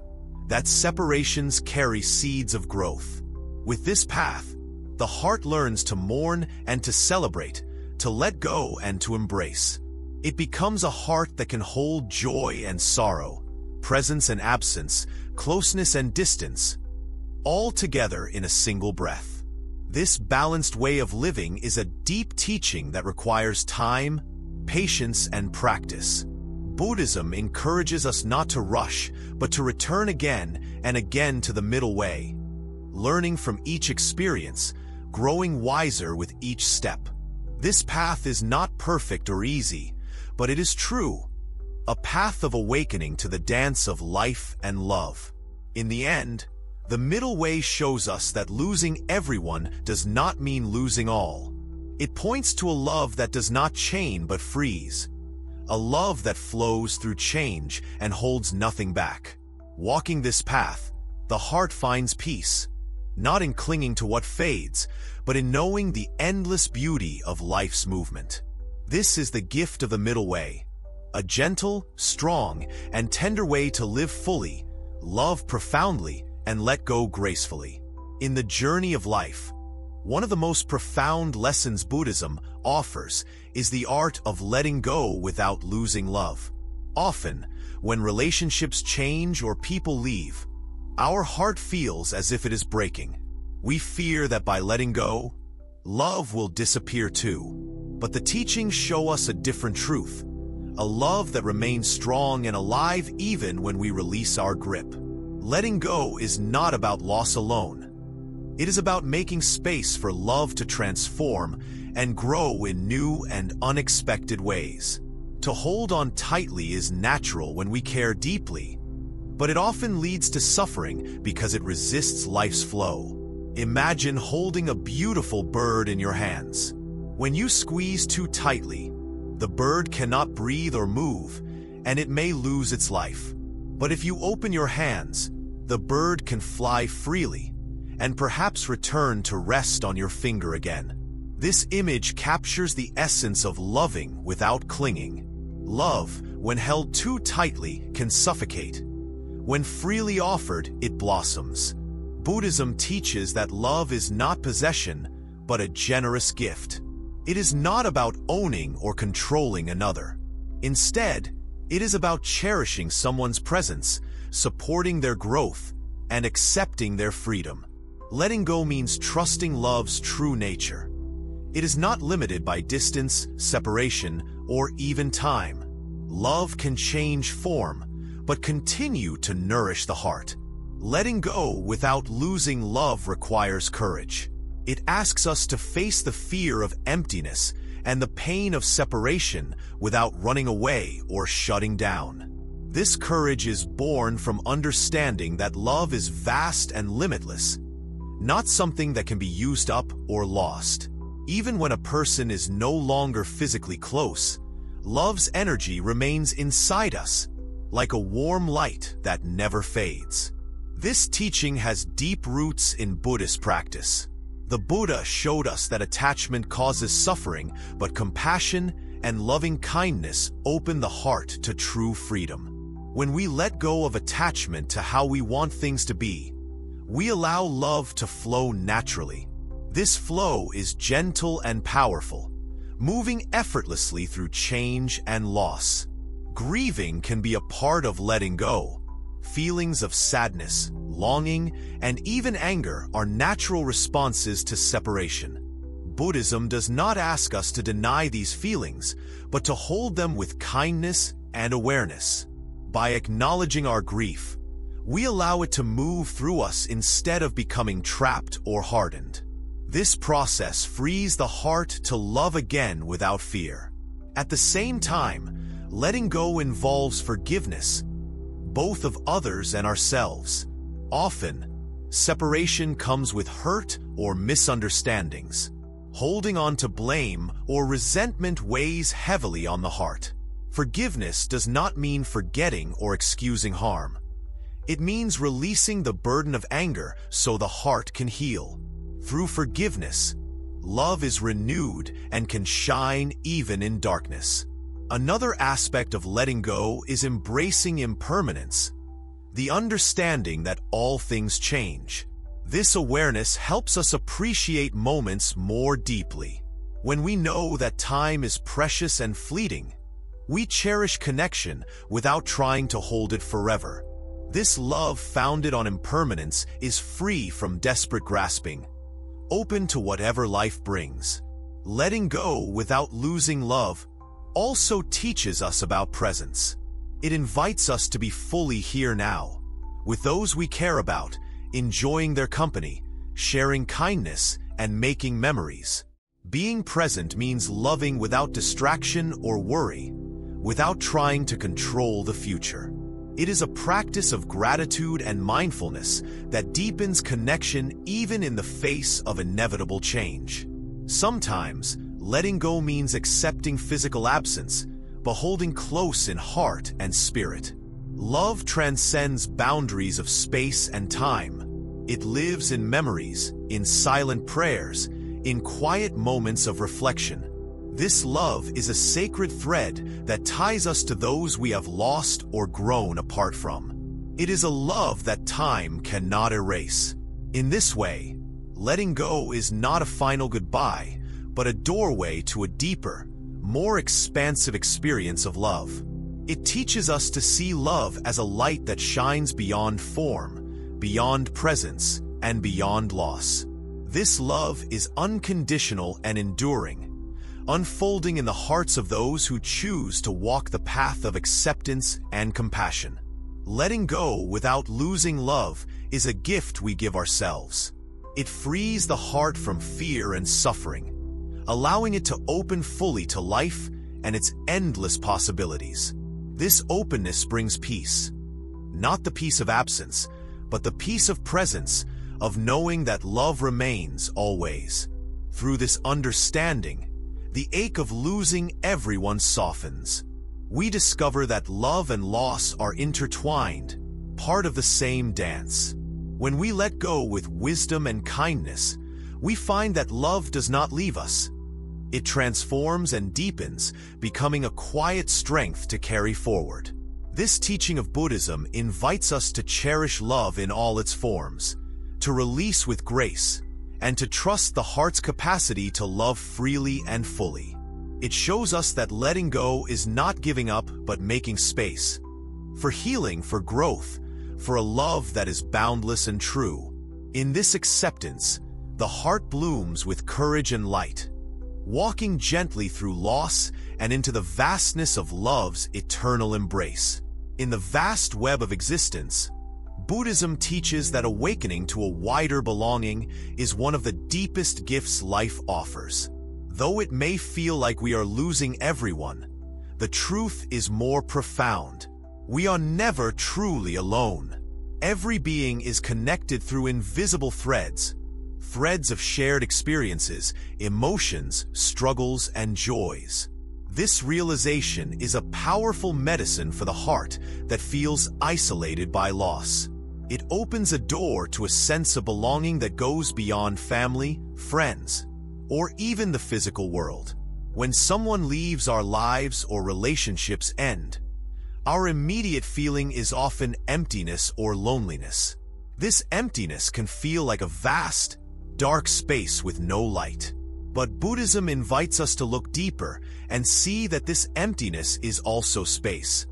that separations carry seeds of growth. With this path, the heart learns to mourn and to celebrate, to let go and to embrace. It becomes a heart that can hold joy and sorrow, presence and absence, closeness and distance, all together in a single breath. This balanced way of living is a deep teaching that requires time, patience, and practice. Buddhism encourages us not to rush, but to return again and again to the middle way, learning from each experience, growing wiser with each step. This path is not perfect or easy, but it is true, a path of awakening to the dance of life and love. In the end, the middle way shows us that losing everyone does not mean losing all. It points to a love that does not chain but frees, a love that flows through change and holds nothing back. Walking this path, the heart finds peace, not in clinging to what fades, but in knowing the endless beauty of life's movement. This is the gift of the middle way, a gentle, strong, and tender way to live fully, love profoundly, and let go gracefully. In the journey of life, one of the most profound lessons Buddhism offers is the art of letting go without losing love. Often, when relationships change or people leave, our heart feels as if it is breaking. We fear that by letting go, love will disappear too. But the teachings show us a different truth, a love that remains strong and alive even when we release our grip. Letting go is not about loss alone. It is about making space for love to transform and grow in new and unexpected ways. To hold on tightly is natural when we care deeply, but it often leads to suffering because it resists life's flow. Imagine holding a beautiful bird in your hands. When you squeeze too tightly, the bird cannot breathe or move, and it may lose its life. But if you open your hands, the bird can fly freely, and perhaps return to rest on your finger again. This image captures the essence of loving without clinging. Love, when held too tightly, can suffocate. When freely offered, it blossoms. Buddhism teaches that love is not possession, but a generous gift. It is not about owning or controlling another. Instead, it is about cherishing someone's presence, supporting their growth, and accepting their freedom. Letting go means trusting love's true nature. It is not limited by distance, separation, or even time. Love can change form, but continue to nourish the heart. Letting go without losing love requires courage. It asks us to face the fear of emptiness and the pain of separation without running away or shutting down. This courage is born from understanding that love is vast and limitless, not something that can be used up or lost. Even when a person is no longer physically close, love's energy remains inside us, like a warm light that never fades. This teaching has deep roots in Buddhist practice. The Buddha showed us that attachment causes suffering, but compassion and loving kindness open the heart to true freedom. When we let go of attachment to how we want things to be, we allow love to flow naturally. This flow is gentle and powerful, moving effortlessly through change and loss. Grieving can be a part of letting go. Feelings of sadness, longing, and even anger are natural responses to separation. Buddhism does not ask us to deny these feelings, but to hold them with kindness and awareness. By acknowledging our grief, we allow it to move through us instead of becoming trapped or hardened. This process frees the heart to love again without fear. At the same time, letting go involves forgiveness, both of others and ourselves. Often, separation comes with hurt or misunderstandings. Holding on to blame or resentment weighs heavily on the heart. Forgiveness does not mean forgetting or excusing harm. It means releasing the burden of anger so the heart can heal. Through forgiveness, love is renewed and can shine even in darkness. Another aspect of letting go is embracing impermanence, the understanding that all things change. This awareness helps us appreciate moments more deeply. When we know that time is precious and fleeting, We cherish connection without trying to hold it forever. This love founded on impermanence is free from desperate grasping, open to whatever life brings. Letting go without losing love also teaches us about presence. It invites us to be fully here now, with those we care about, enjoying their company, sharing kindness, and making memories. Being present means loving without distraction or worry, without trying to control the future. It is a practice of gratitude and mindfulness that deepens connection even in the face of inevitable change. Sometimes, letting go means accepting physical absence, but holding close in heart and spirit. Love transcends boundaries of space and time. It lives in memories, in silent prayers, in quiet moments of reflection. This love is a sacred thread that ties us to those we have lost or grown apart from. It is a love that time cannot erase. In this way, letting go is not a final goodbye, but a doorway to a deeper, more expansive experience of love. It teaches us to see love as a light that shines beyond form, beyond presence, and beyond loss. This love is unconditional and enduring, unfolding in the hearts of those who choose to walk the path of acceptance and compassion. Letting go without losing love is a gift we give ourselves. It frees the heart from fear and suffering, allowing it to open fully to life and its endless possibilities. This openness brings peace. Not the peace of absence, but the peace of presence, of knowing that love remains always. Through this understanding, the ache of losing everyone softens. We discover that love and loss are intertwined, part of the same dance. When we let go with wisdom and kindness, we find that love does not leave us. It transforms and deepens, becoming a quiet strength to carry forward. This teaching of Buddhism invites us to cherish love in all its forms, to release with grace, and to trust the heart's capacity to love freely and fully. It shows us that letting go is not giving up but making space, for healing, for growth, for a love that is boundless and true. In this acceptance, the heart blooms with courage and light, walking gently through loss and into the vastness of love's eternal embrace. In the vast web of existence, Buddhism teaches that awakening to a wider belonging is one of the deepest gifts life offers. Though it may feel like we are losing everyone, the truth is more profound. We are never truly alone. Every being is connected through invisible threads of shared experiences, emotions, struggles, and joys. This realization is a powerful medicine for the heart that feels isolated by loss. It opens a door to a sense of belonging that goes beyond family, friends, or even the physical world. When someone leaves our lives or relationships end, our immediate feeling is often emptiness or loneliness. This emptiness can feel like a vast, dark space with no light. But Buddhism invites us to look deeper and see that this emptiness is also space.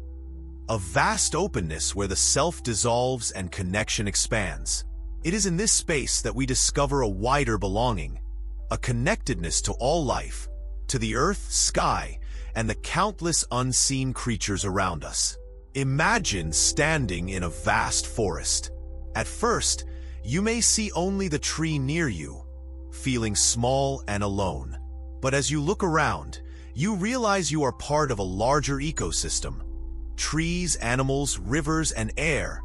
A vast openness where the self dissolves and connection expands. It is in this space that we discover a wider belonging, a connectedness to all life, to the earth, sky, and the countless unseen creatures around us. Imagine standing in a vast forest. At first, you may see only the tree near you, feeling small and alone. But as you look around, you realize you are part of a larger ecosystem. Trees, animals, rivers, and air,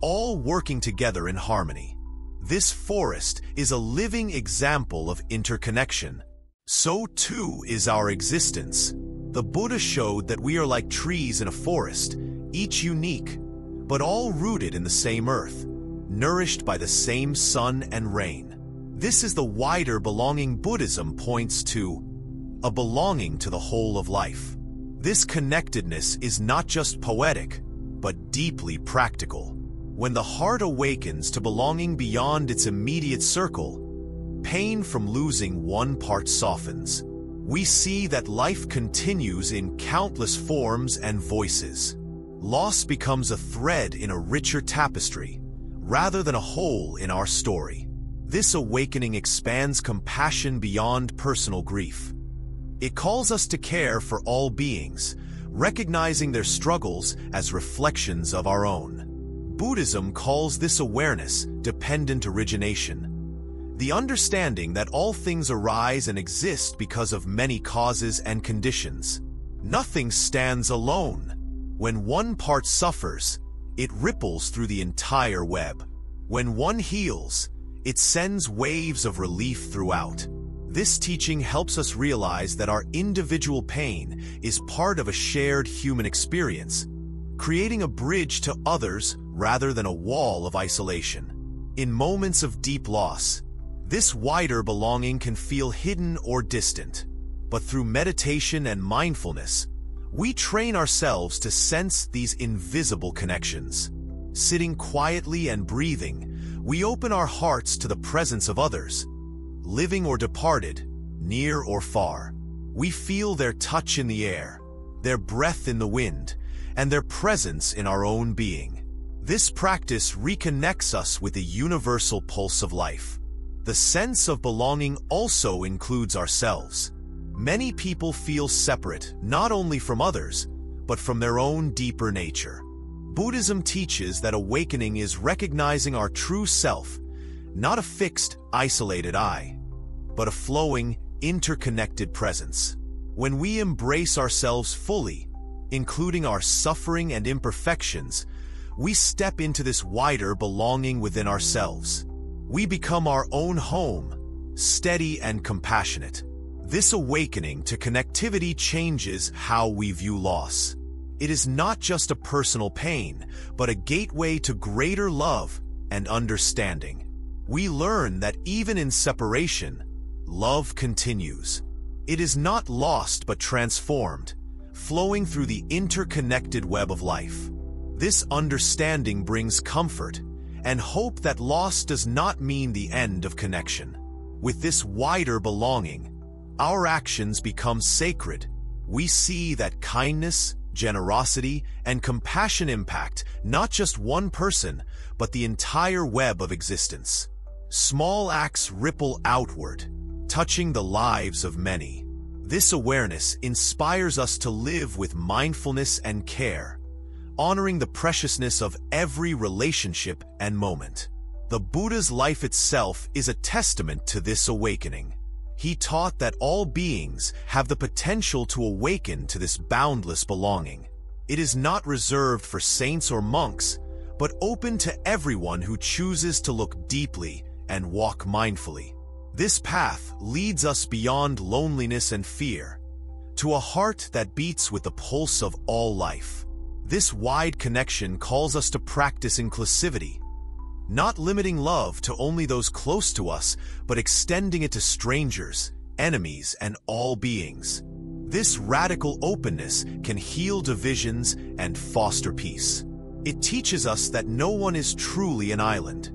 all working together in harmony. This forest is a living example of interconnection. So too is our existence. The Buddha showed that we are like trees in a forest, each unique, but all rooted in the same earth, nourished by the same sun and rain. This is the wider belonging Buddhism points to, a belonging to the whole of life. This connectedness is not just poetic, but deeply practical. When the heart awakens to belonging beyond its immediate circle, pain from losing one part softens. we see that life continues in countless forms and voices. Loss becomes a thread in a richer tapestry, rather than a hole in our story. This awakening expands compassion beyond personal grief. It calls us to care for all beings, recognizing their struggles as reflections of our own. Buddhism calls this awareness dependent origination, the understanding that all things arise and exist because of many causes and conditions. Nothing stands alone. When one part suffers, it ripples through the entire web. When one heals, it sends waves of relief throughout. This teaching helps us realize that our individual pain is part of a shared human experience, creating a bridge to others rather than a wall of isolation. In moments of deep loss, this wider belonging can feel hidden or distant. But through meditation and mindfulness, we train ourselves to sense these invisible connections. Sitting quietly and breathing, we open our hearts to the presence of others, living or departed, near or far. We feel their touch in the air, their breath in the wind, and their presence in our own being. This practice reconnects us with the universal pulse of life. The sense of belonging also includes ourselves. Many people feel separate not only from others, but from their own deeper nature. Buddhism teaches that awakening is recognizing our true self, not a fixed, isolated I, but a flowing, interconnected presence. When we embrace ourselves fully, including our suffering and imperfections, we step into this wider belonging within ourselves. We become our own home, steady and compassionate. This awakening to connectivity changes how we view loss. It is not just a personal pain, but a gateway to greater love and understanding. We learn that even in separation, love continues. It is not lost but transformed, flowing through the interconnected web of life. This understanding brings comfort and hope that loss does not mean the end of connection. With this wider belonging, our actions become sacred. We see that kindness, generosity, and compassion impact not just one person, but the entire web of existence. Small acts ripple outward, touching the lives of many. This awareness inspires us to live with mindfulness and care, honoring the preciousness of every relationship and moment. The Buddha's life itself is a testament to this awakening. He taught that all beings have the potential to awaken to this boundless belonging. It is not reserved for saints or monks, but open to everyone who chooses to look deeply and walk mindfully. This path leads us beyond loneliness and fear, to a heart that beats with the pulse of all life. This wide connection calls us to practice inclusivity, not limiting love to only those close to us, but extending it to strangers, enemies, and all beings. This radical openness can heal divisions and foster peace. It teaches us that no one is truly an island.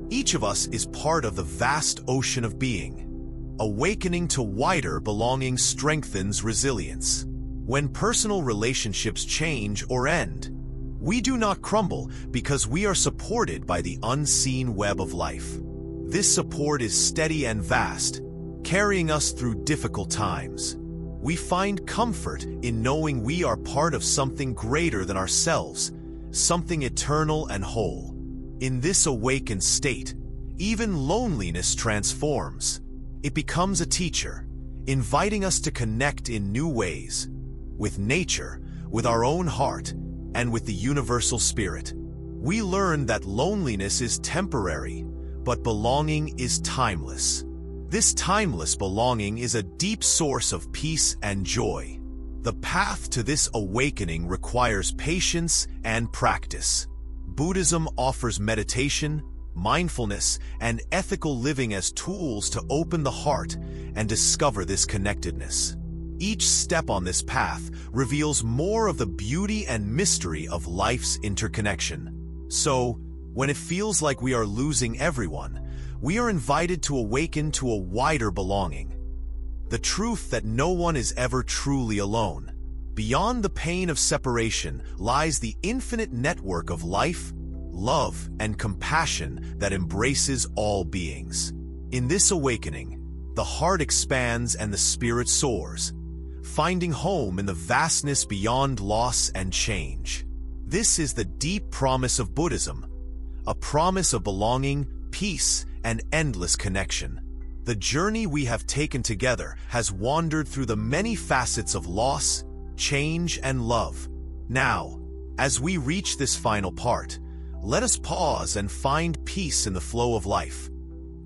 Each of us is part of the vast ocean of being. Awakening to wider belonging strengthens resilience. When personal relationships change or end, we do not crumble because we are supported by the unseen web of life. This support is steady and vast, carrying us through difficult times. We find comfort in knowing we are part of something greater than ourselves, something eternal and whole. In this awakened state, even loneliness transforms. It becomes a teacher, inviting us to connect in new ways, with nature, with our own heart, and with the universal spirit. We learn that loneliness is temporary, but belonging is timeless. This timeless belonging is a deep source of peace and joy. The path to this awakening requires patience and practice. Buddhism offers meditation, mindfulness, and ethical living as tools to open the heart and discover this connectedness. Each step on this path reveals more of the beauty and mystery of life's interconnection. So, when it feels like we are losing everyone, we are invited to awaken to a wider belonging. the truth that no one is ever truly alone. Beyond the pain of separation lies the infinite network of life, love, and compassion that embraces all beings. In this awakening, the heart expands and the spirit soars, finding home in the vastness beyond loss and change. This is the deep promise of Buddhism, a promise of belonging, peace, and endless connection. The journey we have taken together has wandered through the many facets of loss, change, and love. Now, as we reach this final part, let us pause and find peace in the flow of life,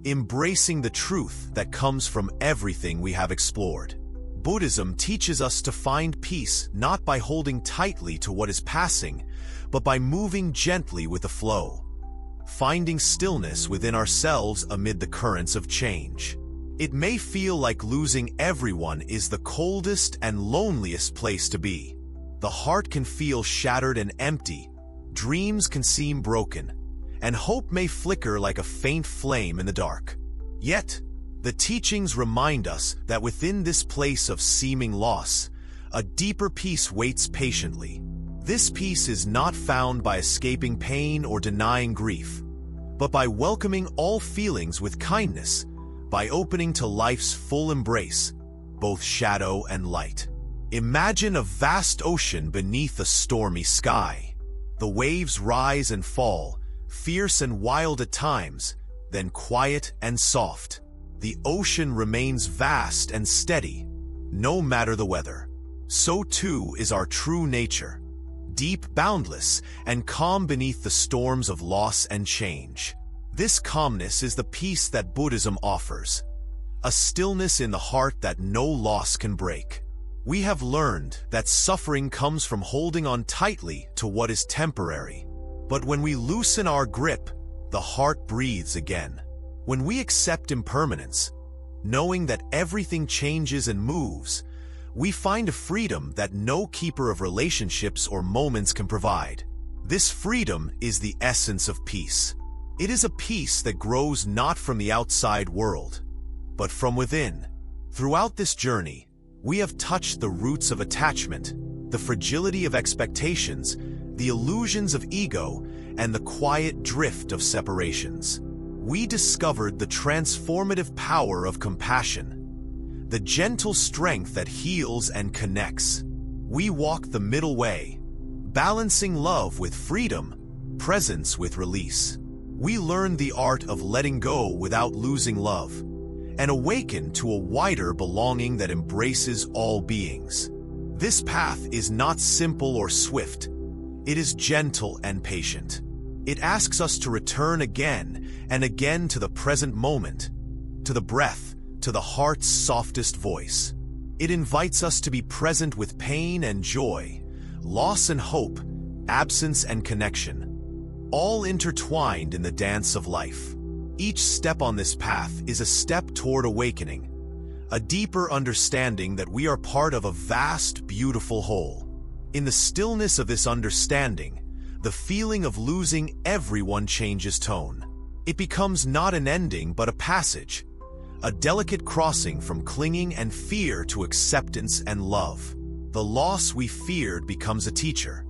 embracing the truth that comes from everything we have explored. Buddhism teaches us to find peace not by holding tightly to what is passing, but by moving gently with the flow, finding stillness within ourselves amid the currents of change. It may feel like losing everyone is the coldest and loneliest place to be. The heart can feel shattered and empty, dreams can seem broken, and hope may flicker like a faint flame in the dark. Yet, the teachings remind us that within this place of seeming loss, a deeper peace waits patiently. This peace is not found by escaping pain or denying grief, but by welcoming all feelings with kindness, by opening to life's full embrace, both shadow and light. Imagine a vast ocean beneath a stormy sky. The waves rise and fall, fierce and wild at times, then quiet and soft. The ocean remains vast and steady, no matter the weather. So too is our true nature, deep, boundless, and calm beneath the storms of loss and change. This calmness is the peace that Buddhism offers, a stillness in the heart that no loss can break. We have learned that suffering comes from holding on tightly to what is temporary. But when we loosen our grip, the heart breathes again. When we accept impermanence, knowing that everything changes and moves, we find a freedom that no keeper of relationships or moments can provide. This freedom is the essence of peace. It is a peace that grows not from the outside world, but from within. Throughout this journey, we have touched the roots of attachment, the fragility of expectations, the illusions of ego, and the quiet drift of separations. We discovered the transformative power of compassion, the gentle strength that heals and connects. We walk the middle way, balancing love with freedom, presence with release. We learn the art of letting go without losing love, and awaken to a wider belonging that embraces all beings. This path is not simple or swift. It is gentle and patient. It asks us to return again and again to the present moment, to the breath, to the heart's softest voice. It invites us to be present with pain and joy, loss and hope, absence and connection, all intertwined in the dance of life. Each step on this path is a step toward awakening, a deeper understanding that we are part of a vast, beautiful whole. In the stillness of this understanding, the feeling of losing everyone changes tone. It becomes not an ending but a passage, a delicate crossing from clinging and fear to acceptance and love. The loss we feared becomes a teacher,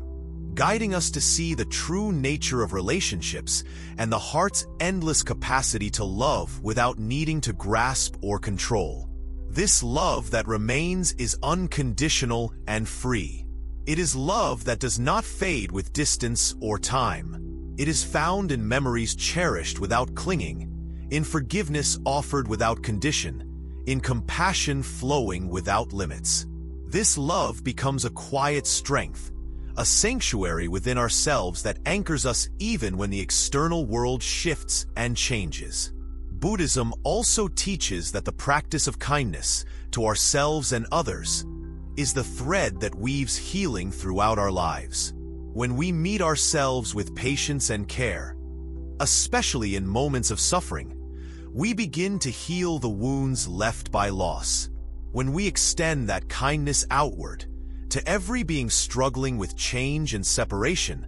guiding us to see the true nature of relationships and the heart's endless capacity to love without needing to grasp or control. This love that remains is unconditional and free. It is love that does not fade with distance or time. It is found in memories cherished without clinging, in forgiveness offered without condition, in compassion flowing without limits. This love becomes a quiet strength, a sanctuary within ourselves that anchors us even when the external world shifts and changes. Buddhism also teaches that the practice of kindness to ourselves and others is the thread that weaves healing throughout our lives. When we meet ourselves with patience and care, especially in moments of suffering, we begin to heal the wounds left by loss. When we extend that kindness outward, to every being struggling with change and separation,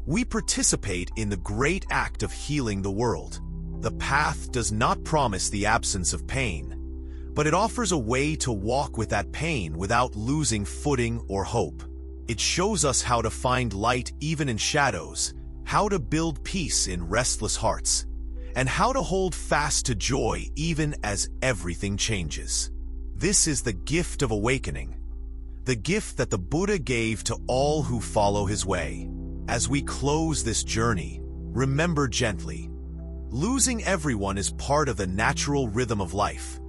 we participate in the great act of healing the world. The path does not promise the absence of pain, but it offers a way to walk with that pain without losing footing or hope. It shows us how to find light even in shadows, how to build peace in restless hearts, and how to hold fast to joy even as everything changes. This is the gift of awakening, the gift that the Buddha gave to all who follow his way. As we close this journey, remember gently, losing everyone is part of the natural rhythm of life,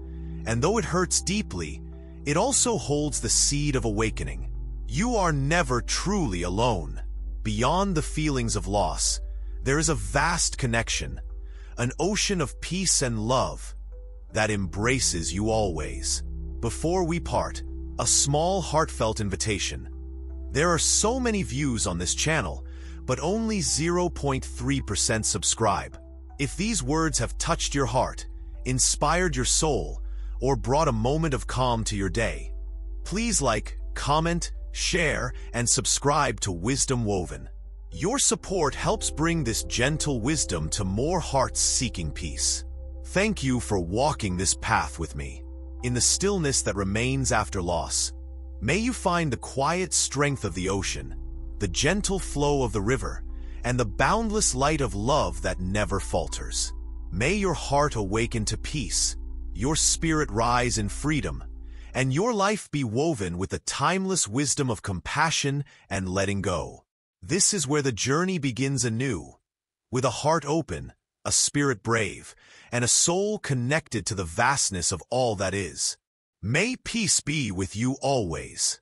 and though it hurts deeply, it also holds the seed of awakening. You are never truly alone. Beyond the feelings of loss, there is a vast connection, an ocean of peace and love that embraces you always. Before we part, a small heartfelt invitation. There are so many views on this channel, but only 0.3% subscribe. If these words have touched your heart, inspired your soul, or brought a moment of calm to your day, please like, comment, share, and subscribe to Wisdom Woven. Your support helps bring this gentle wisdom to more hearts seeking peace. Thank you for walking this path with me. In the stillness that remains after loss, may you find the quiet strength of the ocean, the gentle flow of the river, and the boundless light of love that never falters. May your heart awaken to peace, your spirit rise in freedom, and your life be woven with the timeless wisdom of compassion and letting go. This is where the journey begins anew, with a heart open, a spirit brave, and a soul connected to the vastness of all that is. May peace be with you always.